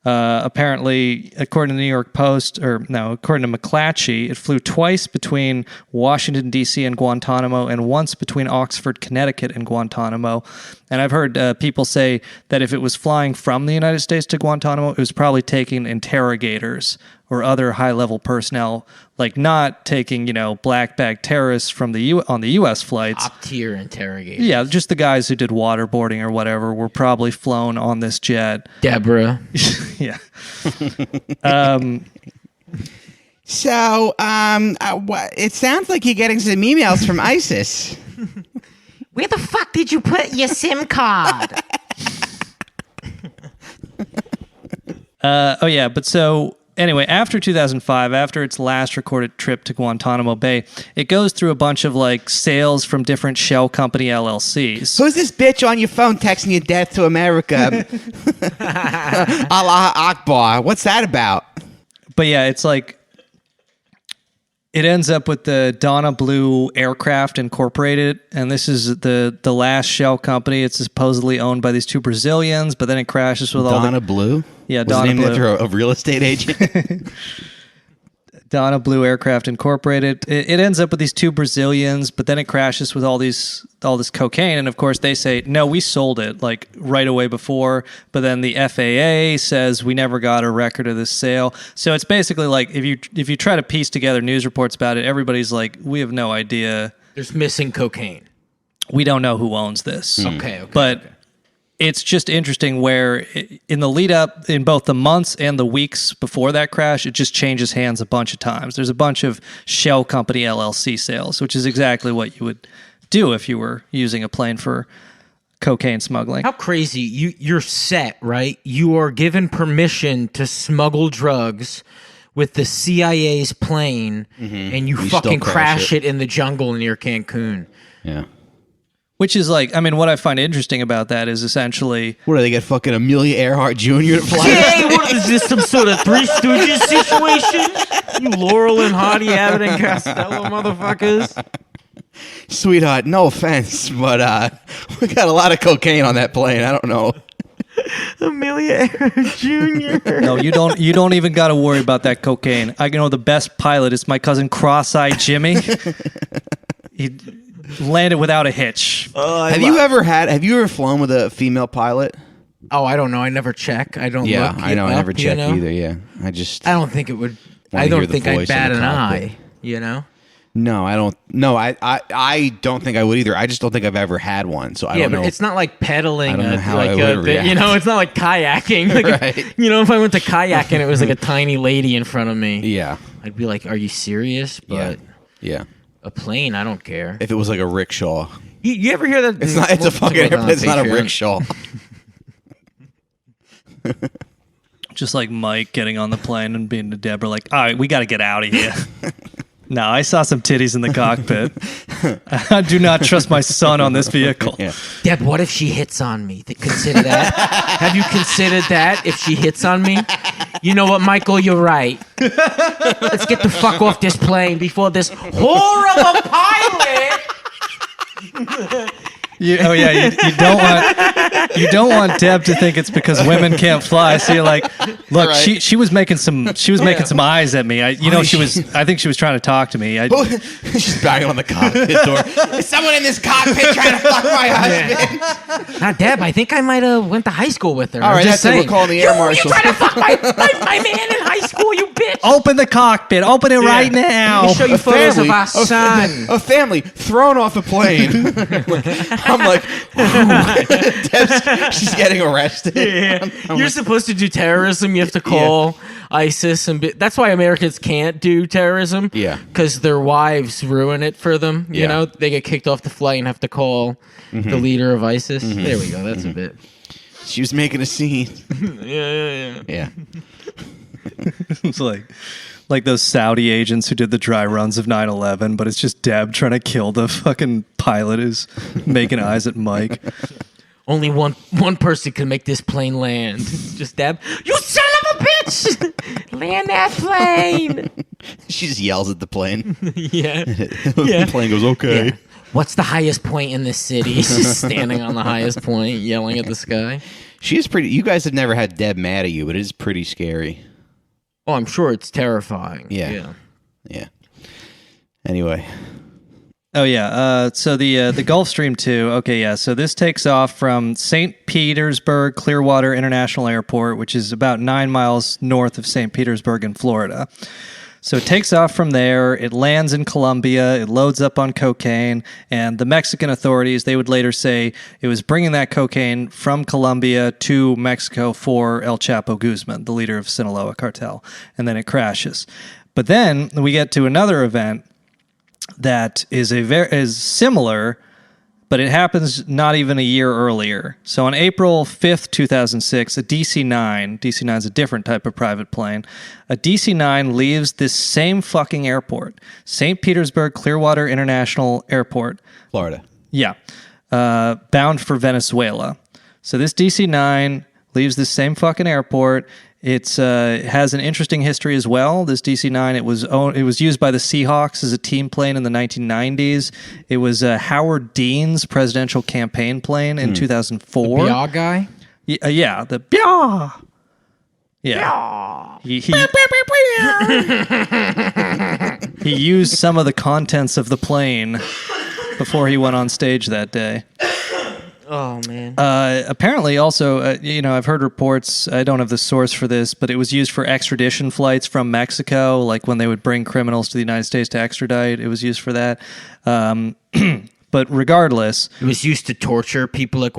Apparently, according to the New York Post, according to McClatchy, it flew twice between Washington, D.C. and Guantanamo, and once between Oxford, Connecticut and Guantanamo. And I've heard people say that if it was flying from the United States to Guantanamo, it was probably taking interrogators or other high-level personnel, like not taking, black bag terrorists from on the U.S. flights. Top-tier interrogators. Yeah, just the guys who did waterboarding or whatever were probably flown on this jet. Deborah. Yeah. So, it sounds like you're getting some emails from ISIS. Where the fuck did you put your SIM card? But so anyway, after 2005, after its last recorded trip to Guantanamo Bay, it goes through a bunch of sales from different shell company LLCs. Who's this bitch on your phone texting you death to America? Allah Akbar. What's that about? But yeah, it's it ends up with the Donna Blue Aircraft Incorporated, and this is the last shell company. It's supposedly owned by these 2 Brazilians, but then it crashes with Donna Blue? Yeah, Was Donna it named Blue. after a real estate agent? Donna Blue Aircraft Incorporated. It ends up with these 2 Brazilians, but then it crashes with all this cocaine. And of course, they say, no, we sold it right away before. But then the FAA says we never got a record of this sale. So it's basically if you try to piece together news reports about it, everybody's like, we have no idea. There's missing cocaine. We don't know who owns this. Okay. But it's just interesting where in the lead up, in both the months and the weeks before that crash, it just changes hands a bunch of times. There's a bunch of shell company LLC sales, which is exactly what you would do if you were using a plane for cocaine smuggling. How crazy. You're set, right? You are given permission to smuggle drugs with the CIA's plane, and you fucking crash it in the jungle near Cancun. Yeah. Which is what I find interesting about that is essentially... What, do they get fucking Amelia Earhart Jr. to fly? Hey, what is this, some sort of Three Stooges situation? You Laurel and Hardy, Abbott and Costello motherfuckers. Sweetheart, no offense, but we got a lot of cocaine on that plane. I don't know. Amelia Earhart Jr. No, you don't even got to worry about that cocaine. I know the best pilot is my cousin Cross-Eyed Jimmy. He landed without a hitch. Have you ever flown with a female pilot? Oh, I don't know. I never check. I don't. Yeah, look I know. I never check you know? either. Yeah, I don't think it would. I don't think I'd bat an eye. No, I don't. No, I don't think I would either. I just don't think I've ever had one. So I don't know. But it's not like pedaling. I don't know how I would react. It's not like kayaking. Right. If I went to kayaking, it was like a tiny lady in front of me. Yeah. I'd be like, "Are you serious?" But yeah. A plane, I don't care. If it was like a rickshaw. You ever hear that? It's not. It's a fucking airplane. It's not a rickshaw. Just like Mike getting on the plane and being to Deborah like, all right, we got to get out of here. No, I saw some titties in the cockpit. I do not trust my son on this vehicle. Yeah. Deb, what if she hits on me? Consider that. Have you considered that if she hits on me? You know what, Michael? You're right. Let's get the fuck off this plane before this whore of a pilot. You don't want Deb to think it's because women can't fly. So you're like, look, right. she was making some eyes at me. I think she was trying to talk to me. She's banging on the cockpit door. Is someone in this cockpit trying to fuck my husband? Not Deb. I think I might have went to high school with her. All right, that's it. We're calling the air marshal. You trying to fuck my man in high school, you bitch? Open the cockpit. Open it right now. Let me show you photos of our son. A family thrown off a plane. I'm like, she's getting arrested. Yeah. You're supposed to do terrorism. You have to call ISIS, and that's why Americans can't do terrorism. Yeah, because their wives ruin it for them. You know, they get kicked off the flight and have to call the leader of ISIS. There we go. That's a bit. She was making a scene. Yeah. It's like those Saudi agents who did the dry runs of 9/11, but it's just Deb trying to kill the fucking pilot who's making eyes at Mike. Only one person can make this plane land. Just Deb. You son of a bitch! Land that plane. She just yells at the plane. Yeah. The plane goes, okay. Yeah. What's the highest point in this city? She's just standing on the highest point, yelling at the sky. She is pretty. You guys have never had Deb mad at you, but it is pretty scary. Oh, I'm sure it's terrifying. Yeah. Anyway. Oh yeah. So the Gulfstream 2. Okay, yeah. So this takes off from St. Petersburg Clearwater International Airport, which is about 9 miles north of St. Petersburg in Florida. So it takes off from there. It lands in Colombia. It loads up on cocaine, and the Mexican authorities, they would later say it was bringing that cocaine from Colombia to Mexico for El Chapo Guzman, the leader of Sinaloa Cartel, and then it crashes. But then we get to another event that is similar, but it happens not even a year earlier. So on April 5th, 2006, a DC9 is a different type of private plane, a DC9 leaves this same fucking airport, St. Petersburg Clearwater International Airport. Florida. Yeah. Bound for Venezuela. So this DC9 leaves this same fucking airport. It has an interesting history as well. This DC-9, it was used by the Seahawks as a team plane in the 1990s. It was Howard Dean's presidential campaign plane in 2004. The Bia guy? Yeah, the Bia. Yeah. He used some of the contents of the plane before he went on stage that day. Oh, man. Apparently, also, I've heard reports, I don't have the source for this, but it was used for extradition flights from Mexico, like when they would bring criminals to the United States to extradite. It was used for that. But regardless... It was used to torture people at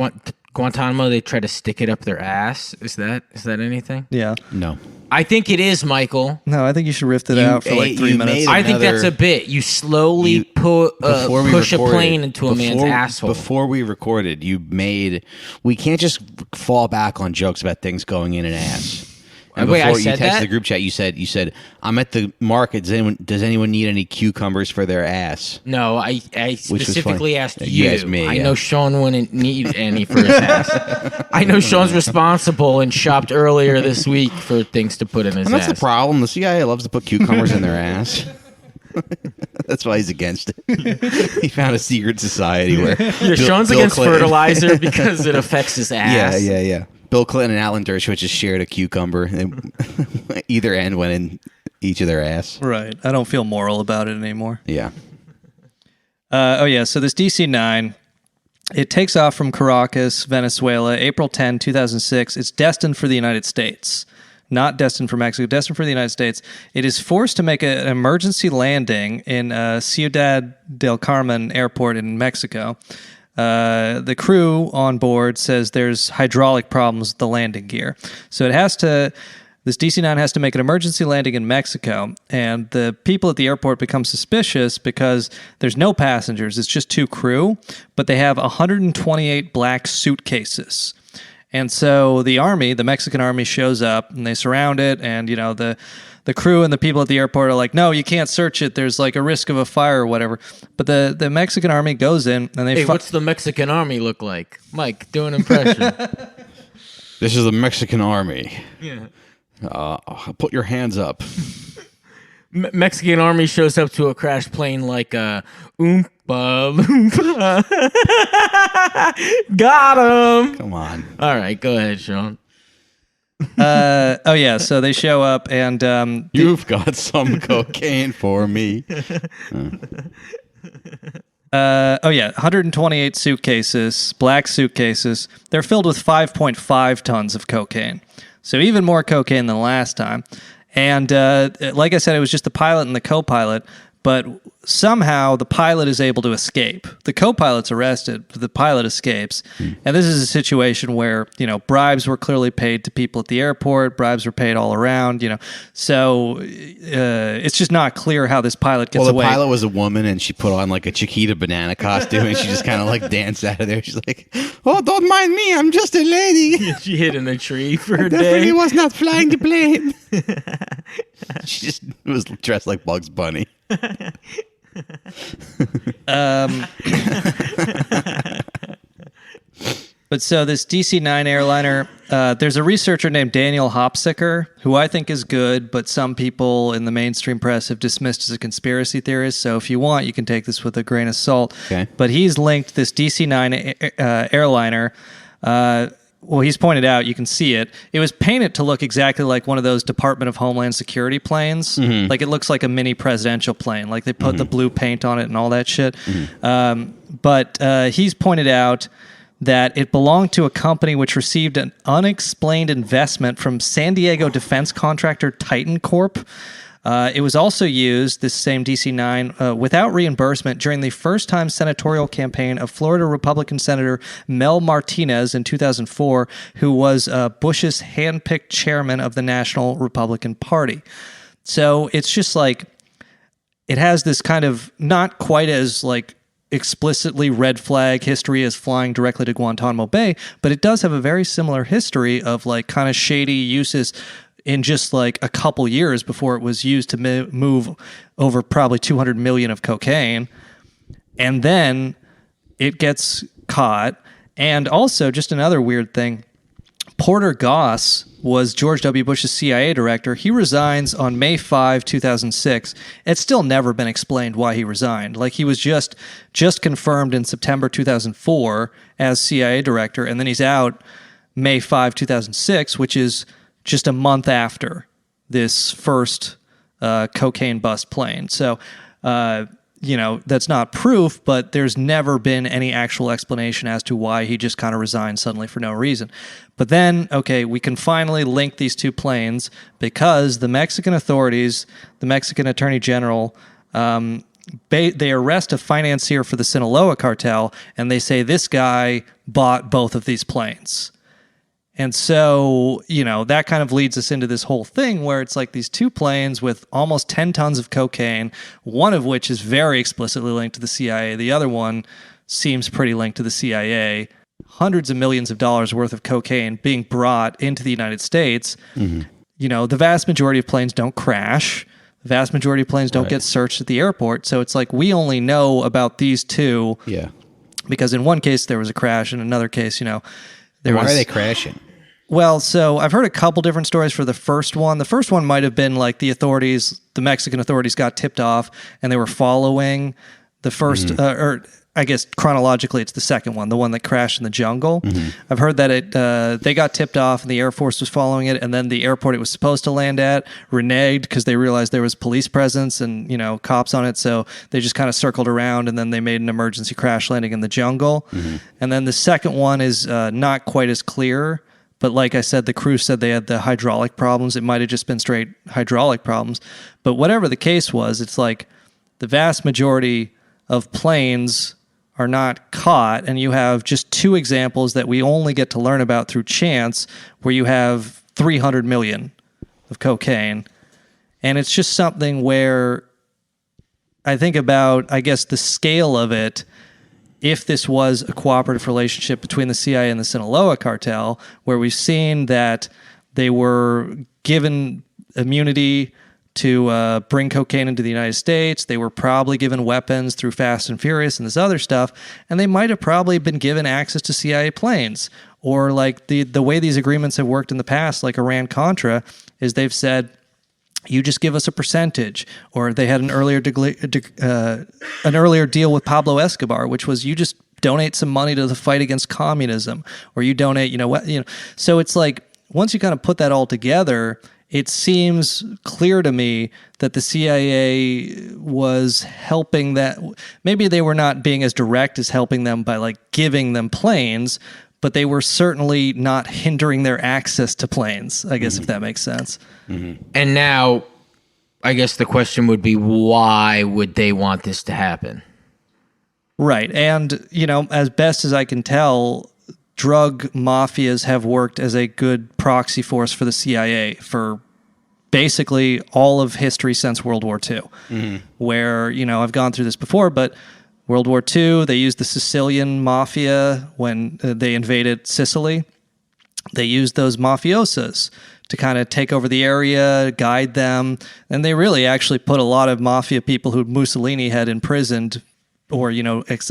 Guantanamo. They try to stick it up their ass. Is that anything? Yeah. No. I think it is, Michael. No, I think you should riff it out for like 3 minutes. I think that's a bit. You slowly push a plane into a man's asshole. Before we recorded, we can't just fall back on jokes about things going in an ass. And Wait, before I said you texted that? the group chat, you said, I'm at the market. Does anyone need any cucumbers for their ass? No, I specifically asked you. You asked me. I know Sean wouldn't need any for his ass. I know Sean's responsible and shopped earlier this week for things to put in his And ass. that's the problem. The CIA loves to put cucumbers in their ass. That's why he's against it. He found a secret society where Sean's Bill against Clinton- fertilizer because it affects his ass. Yeah. Bill Clinton and Alan Dershowitz just shared a cucumber. And either end went in each of their ass. Right. I don't feel moral about it anymore. Yeah. So this DC-9, it takes off from Caracas, Venezuela, April 10, 2006. It's destined for the United States. Not destined for Mexico, destined for the United States. It is forced to make an emergency landing in Ciudad del Carmen Airport in Mexico. The crew on board says there's hydraulic problems with the landing gear. So this DC-9 has to make an emergency landing in Mexico, and the people at the airport become suspicious because there's no passengers. It's just 2 crew, but they have 128 black suitcases. And so the Mexican army shows up, and they surround it, and, the crew and the people at the airport are like, no, you can't search it. There's like a risk of a fire or whatever. But the Mexican army goes in, and they... Hey, what's the Mexican army look like? Mike, do an impression. This is the Mexican army. Yeah. Put your hands up. Mexican army shows up to a crash plane like Oompa Loompa. Got him. Come on. All right, go ahead, Sean. So they show up, and You've got some cocaine for me. 128 suitcases, black suitcases. They're filled with 5.5 tons of cocaine. So even more cocaine than last time. And like I said, it was just the pilot and the co-pilot, but somehow the pilot is able to escape. The co-pilot's arrested, but the pilot escapes. And this is a situation where, bribes were clearly paid to people at the airport. Bribes were paid all around, So it's just not clear how this pilot gets away. The pilot was a woman, and she put on like a Chiquita banana costume, and she just kind of like danced out of there. She's like, "Oh, don't mind me. I'm just a lady." She hid in a tree for a day. Definitely was not flying the plane. She just was dressed like Bugs Bunny. But so this DC-9 airliner, there's a researcher named Daniel Hopsicker, who I think is good, but some people in the mainstream press have dismissed as a conspiracy theorist. So if you want, you can take this with a grain of salt. Okay. But he's linked this DC-9 airliner. Well, he's pointed out, you can see it. It was painted to look exactly like one of those Department of Homeland Security planes. Mm-hmm. Like it looks like a mini presidential plane. Like they put the blue paint on it and all that shit. Mm-hmm. But he's pointed out that it belonged to a company which received an unexplained investment from San Diego defense contractor Titan Corp. It was also used, this same DC-9, without reimbursement during the first-time senatorial campaign of Florida Republican Senator Mel Martinez in 2004, who was Bush's hand-picked chairman of the National Republican Party. So it's just like, it has this kind of not quite as like explicitly red flag history as flying directly to Guantanamo Bay, but it does have a very similar history of like kind of shady uses in just like a couple years before it was used to move over probably 200 million of cocaine. And then it gets caught. And also just another weird thing, Porter Goss was George W. Bush's CIA director. He resigns on May 5, 2006. It's still never been explained why he resigned. Like he was just confirmed in September 2004 as CIA director, and then he's out May 5, 2006, which is just a month after this first cocaine bust plane. So, that's not proof, but there's never been any actual explanation as to why he just kind of resigned suddenly for no reason. But then, okay, we can finally link these two planes because the Mexican authorities, the Mexican Attorney General, they arrest a financier for the Sinaloa Cartel, and they say this guy bought both of these planes. And so, that kind of leads us into this whole thing where it's like these two planes with almost 10 tons of cocaine, one of which is very explicitly linked to the CIA. The other one seems pretty linked to the CIA. Hundreds of millions of dollars worth of cocaine being brought into the United States. Mm-hmm. The vast majority of planes don't crash. The vast majority of planes don't get searched at the airport. So it's like we only know about these two. Yeah. Because in one case there was a crash, in another case, Why are they crashing? Well, so I've heard a couple different stories for the first one. The first one might have been like the Mexican authorities got tipped off and they were following the first, or I guess chronologically it's the second one, the one that crashed in the jungle. Mm-hmm. I've heard that they got tipped off and the Air Force was following it, and then the airport it was supposed to land at reneged because they realized there was police presence and, cops on it, so they just kind of circled around and then they made an emergency crash landing in the jungle. Mm-hmm. And then the second one is not quite as clear. But like I said, the crew said they had the hydraulic problems. It might have just been straight hydraulic problems. But whatever the case was, it's like the vast majority of planes are not caught. And you have just two examples that we only get to learn about through chance, where you have 300 million of cocaine. And it's just something where I think about, I guess, the scale of it. If this was a cooperative relationship between the CIA and the Sinaloa Cartel, where we've seen that they were given immunity to bring cocaine into the United States, they were probably given weapons through Fast and Furious and this other stuff, and they might have probably been given access to CIA planes. Or like the way these agreements have worked in the past, like Iran-Contra, is they've said, you just give us a percentage. Or they had an earlier deal with Pablo Escobar, which was you just donate some money to the fight against communism, or you donate, So it's like once you kind of put that all together, it seems clear to me that the CIA was helping that. Maybe they were not being as direct as helping them by like giving them planes, but they were certainly not hindering their access to planes, I guess, if that makes sense. Mm-hmm. And now, I guess the question would be, why would they want this to happen? Right. And, as best as I can tell, drug mafias have worked as a good proxy force for the CIA for basically all of history since World War II, where, I've gone through this before, but World War II, they used the Sicilian mafia when they invaded Sicily. They used those mafiosos to kind of take over the area, guide them. And they really actually put a lot of mafia people who Mussolini had imprisoned or,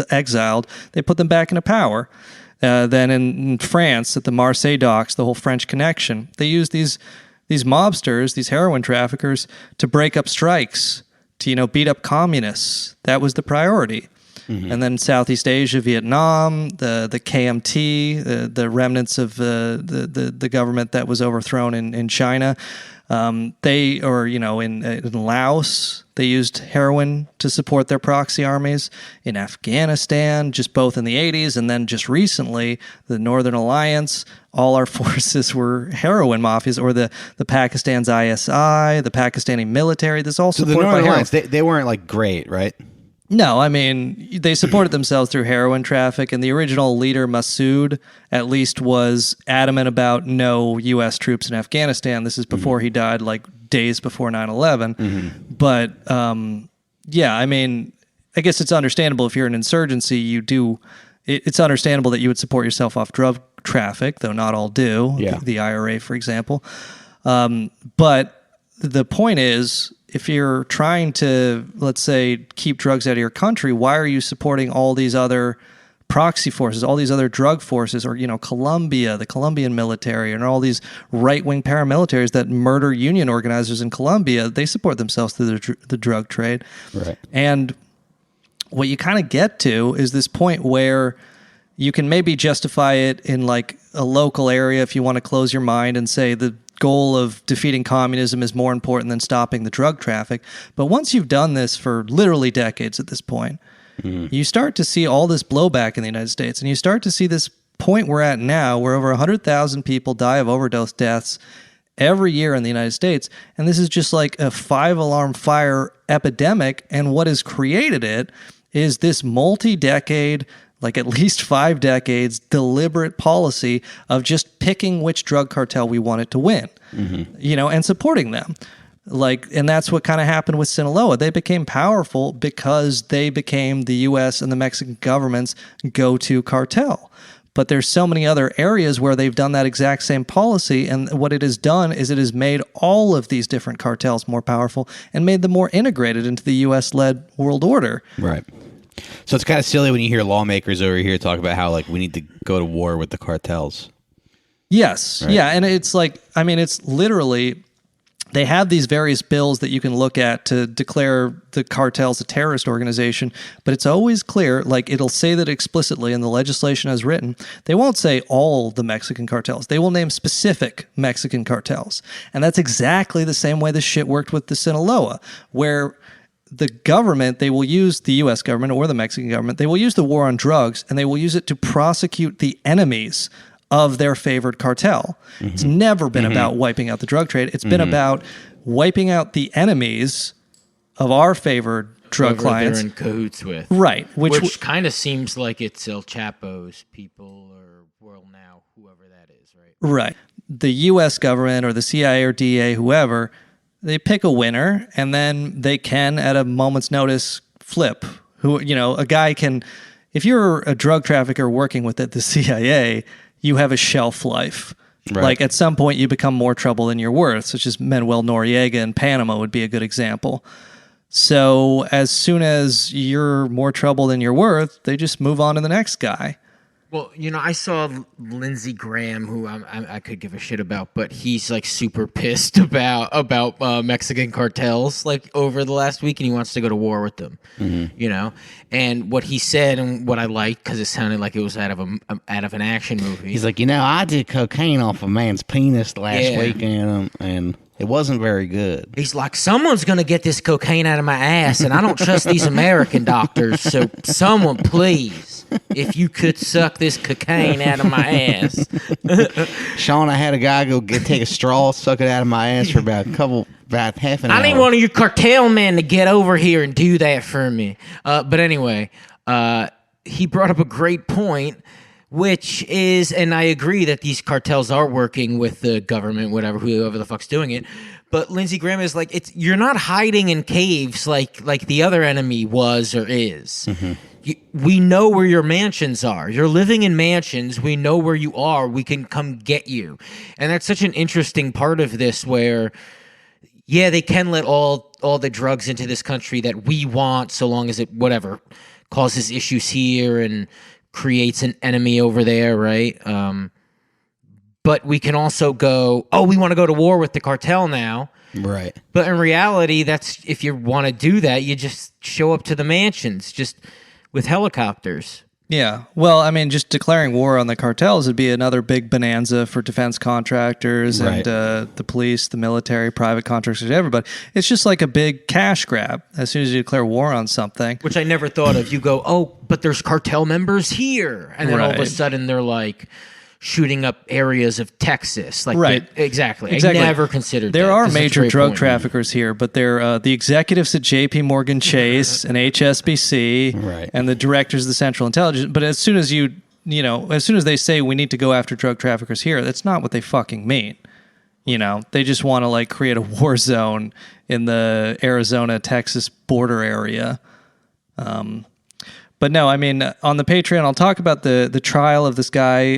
exiled, they put them back into power. Then in France, at the Marseille docks, the whole French Connection, they used these mobsters, these heroin traffickers, to break up strikes, to beat up communists. That was the priority. Mm-hmm. And then Southeast Asia, Vietnam, the KMT, the remnants of the government that was overthrown in China. In Laos, they used heroin to support their proxy armies. In Afghanistan, just both in the 80s, and then just recently, the Northern Alliance, all our forces were heroin mafias, or the Pakistan's ISI, the Pakistani military. This all supported by heroin. They weren't like great, right? No, I mean, they supported themselves through heroin traffic, and the original leader, Massoud, at least was adamant about no U.S. troops in Afghanistan. This is before he died, like days before 9/11. Mm-hmm. But, I mean, I guess it's understandable if you're an insurgency, it's understandable that you would support yourself off drug traffic, though not all do, the IRA, for example. But the point is, if you're trying to, let's say, keep drugs out of your country, why are you supporting all these other proxy forces, all these other drug forces, or, Colombia, the Colombian military, and all these right-wing paramilitaries that murder union organizers in Colombia? They support themselves through the drug trade. Right. And what you kind of get to is this point where you can maybe justify it in like a local area if you want to close your mind and say the goal of defeating communism is more important than stopping the drug traffic. But once you've done this for literally decades at this point, you start to see all this blowback in the United States, and you start to see this point we're at now where over 100,000 people die of overdose deaths every year in the United States. And this is just like a 5-alarm fire epidemic. And what has created it is this multi-decade, like at least 5 decades, deliberate policy of just picking which drug cartel we wanted to win, and supporting them. And that's what kind of happened with Sinaloa. They became powerful because they became the U.S. and the Mexican government's go-to cartel. But there's so many other areas where they've done that exact same policy, and what it has done is it has made all of these different cartels more powerful and made them more integrated into the U.S.-led world order. Right. So it's kind of silly when you hear lawmakers over here talk about how we need to go to war with the cartels. Yes. Right. Yeah. And it's it's literally, they have these various bills that you can look at to declare the cartels a terrorist organization, but it's always clear, it'll say that explicitly in the legislation as written. They won't say all the Mexican cartels. They will name specific Mexican cartels. And that's exactly the same way this shit worked with the Sinaloa, where the government, they will use the U.S. government or the Mexican government, they will use the war on drugs, and they will use it to prosecute the enemies of their favored cartel. Mm-hmm. It's never been about wiping out the drug trade. It's been about wiping out the enemies of our favored drug clients. They're in cahoots with. Right. Which kind of seems like it's El Chapo's people, or, well, now, whoever that is, right? Right. The U.S. government or the CIA or DEA, whoever, they pick a winner, and then they can, at a moment's notice, flip. A guy can, if you're a drug trafficker working with the CIA, you have a shelf life. Right. At some point, you become more trouble than you're worth, such as Manuel Noriega in Panama would be a good example. So as soon as you're more trouble than you're worth, they just move on to the next guy. Well, I saw Lindsey Graham, who I could give a shit about, but he's super pissed about Mexican cartels over the last week, and he wants to go to war with them. Mm-hmm. And what he said, and what I liked, because it sounded like it was out of an action movie. He's like, I did cocaine off a man's penis last weekend, and it wasn't very good. He's like, someone's going to get this cocaine out of my ass, and I don't trust these American doctors, so someone, please, if you could suck this cocaine out of my ass. Sean, I had a guy take a straw, suck it out of my ass for about half an hour. I need one of your cartel men to get over here and do that for me. But anyway, he brought up a great point, which is, and I agree that these cartels are working with the government, whoever the fuck's doing it. But Lindsey Graham is you're not hiding in caves like the other enemy was or is. Mm-hmm. We know where your mansions are. You're living in mansions. We know where you are. We can come get you. And that's such an interesting part of this where, they can let all the drugs into this country that we want, so long as it, causes issues here and creates an enemy over there, right? But we can also go, oh, we want to go to war with the cartel now. Right. But in reality, that's if you want to do that, you just show up to the mansions just with helicopters. Yeah. Well, I mean, just declaring war on the cartels would be another big bonanza for defense contractors and the police, the military, private contractors, everybody. It's just like a big cash grab as soon as you declare war on something. Which I never thought of. You go, oh, but there's cartel members here. And then all of a sudden they're like shooting up areas of Texas. Like exactly. I never considered there that. Are major drug traffickers here, but they're the executives at JP Morgan Chase and HSBC and the directors of the Central Intelligence. But as soon as as soon as they say we need to go after drug traffickers here, that's not what they fucking mean. They just want to like create a war zone in the Arizona-Texas border area. But no, I mean, on the Patreon, I'll talk about the trial of this guy,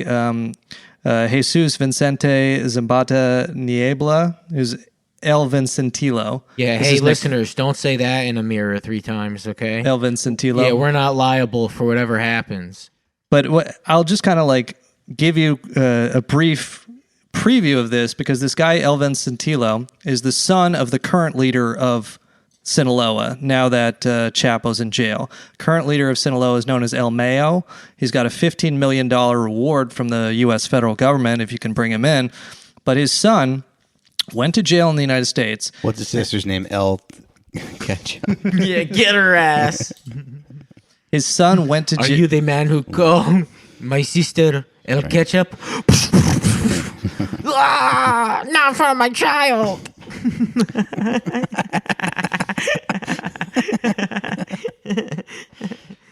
Jesus Vicente Zambata Niebla, who's El Vincentilo. Yeah, hey, listeners, don't say that in a mirror 3 times, okay? El Vincentilo. Yeah, we're not liable for whatever happens. But I'll just kind of like give you a brief preview of this, because this guy, El Vincentilo, is the son of the current leader of Sinaloa, now that Chapo's in jail. Current leader of Sinaloa is known as El Mayo. He's got a $15 million reward from the U.S. federal government if you can bring him in. But his son went to jail in the United States. What's his sister's name? El Ketchup. Yeah, get her ass. His son went to jail. Are you the man who called my sister El Ketchup? Not in front of my child.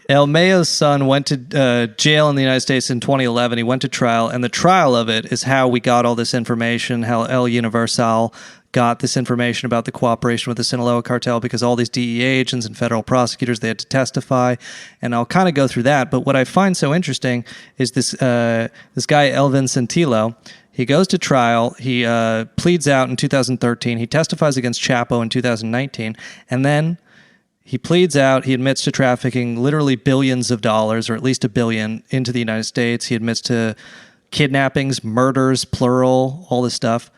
El Mayo's son went to jail in the United States in 2011. He went to trial, and the trial of it is how we got all this information, how El Universal got this information about the cooperation with the Sinaloa Cartel, because all these DEA agents and federal prosecutors, they had to testify, and I'll kind of go through that. But what I find so interesting is this guy, El Vincentilo. He goes to trial. He pleads out in 2013. He testifies against Chapo in 2019. And then he pleads out. He admits to trafficking literally billions of dollars, or at least $1 billion, into the United States. He admits to kidnappings, murders, plural, all this stuff.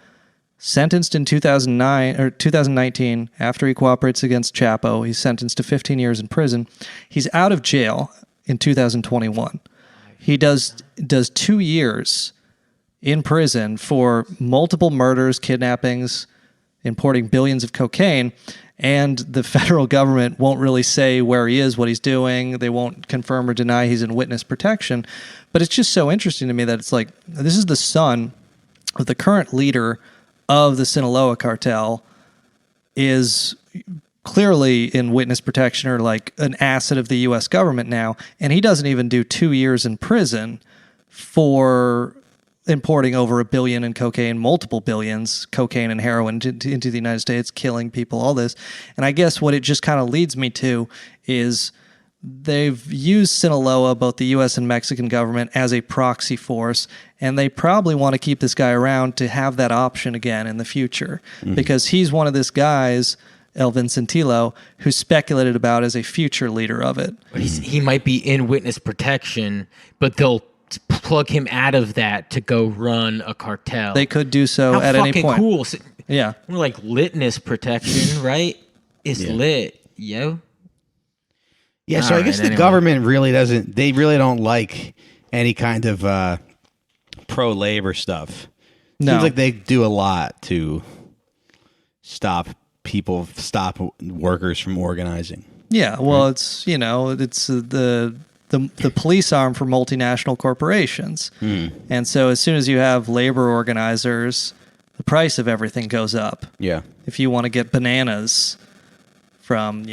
Sentenced in 2019, after he cooperates against Chapo, he's sentenced to 15 years in prison. He's out of jail in 2021. He does 2 years in prison for multiple murders, kidnappings, importing billions of cocaine, and the federal government won't really say where he is, what he's doing. They won't confirm or deny he's in witness protection. But it's just so interesting to me that it's like, this is the son of the current leader of the Sinaloa Cartel, is clearly in witness protection or like an asset of the U.S. government now, and he doesn't even do 2 years in prison for importing over $1 billion in cocaine, multiple billions, cocaine and heroin into the United States, killing people, all this. And I guess what it just kind of leads me to is they've used Sinaloa, both the U.S. and Mexican government, as a proxy force, and they probably want to keep this guy around to have that option again in the future, because he's one of these guys, El Vincentilo, who's speculated about as a future leader of it. But he might be in witness protection, but they'll plug him out of that to go run a cartel. They could do so at any point. Cool. Yeah. More like litness protection, right? It's lit, yo. Yeah, so I guess the government really doesn't, they really don't like any kind of pro-labor stuff. No. Seems like they do a lot to stop workers from organizing. Yeah, well, it's, it's the police arm for multinational corporations. And so as soon as you have labor organizers, the price of everything goes up. Yeah. If you want to get bananas from,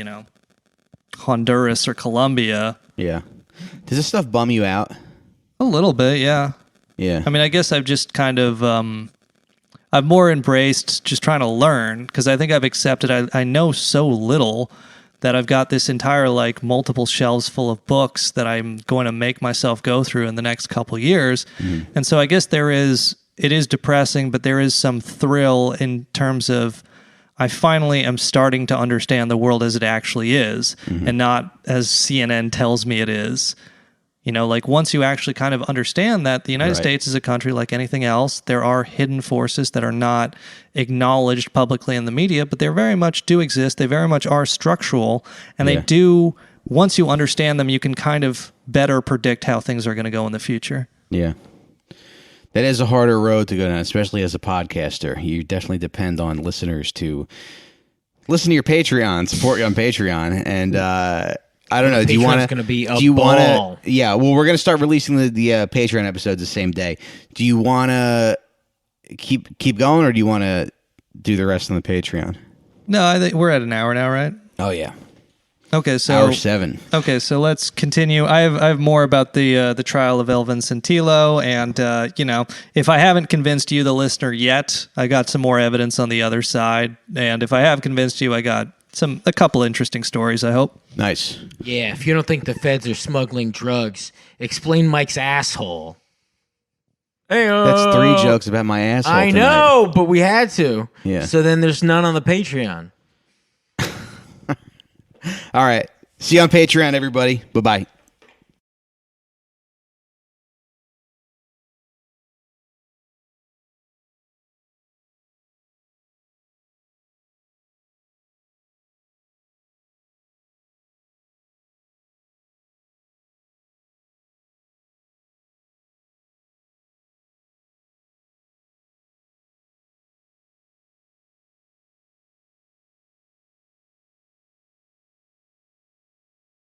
Honduras or Colombia. Yeah. Does this stuff bum you out? A little bit, yeah. Yeah. I mean, I guess I've just kind of, I've more embraced just trying to learn, because I think I've accepted, I know so little that I've got this entire, multiple shelves full of books that I'm going to make myself go through in the next couple years. And so I guess it is depressing, but there is some thrill in terms of, I finally am starting to understand the world as it actually is, and not as CNN tells me it is. You know, like once you actually kind of understand that the United States is a country like anything else, there are hidden forces that are not acknowledged publicly in the media, but they very much do exist. They very much are structural, and they do, once you understand them, you can kind of better predict how things are going to go in the future. Yeah. That is a harder road to go down, especially as a podcaster. You definitely depend on listeners to listen to your Patreon, support you on Patreon, and I don't know. Do you want to? Going to be a ball. Yeah. Well, we're going to start releasing the Patreon episodes the same day. Do you want to keep going, or do you want to do the rest on the Patreon? No, I think we're at an hour now, right? Oh yeah. Okay, so hour 7. Okay, so let's continue. I have more about the trial of Elvin Santillo, and you know, if I haven't convinced you, the listener, yet, I got some more evidence on the other side, and if I have convinced you, I got a couple interesting stories, I hope. Nice. Yeah, if you don't think the feds are smuggling drugs, explain Mike's asshole. Hey, that's 3 jokes about my asshole. I know, but we had to. Yeah. So then there's none on the Patreon. All right. See you on Patreon, everybody. Bye-bye.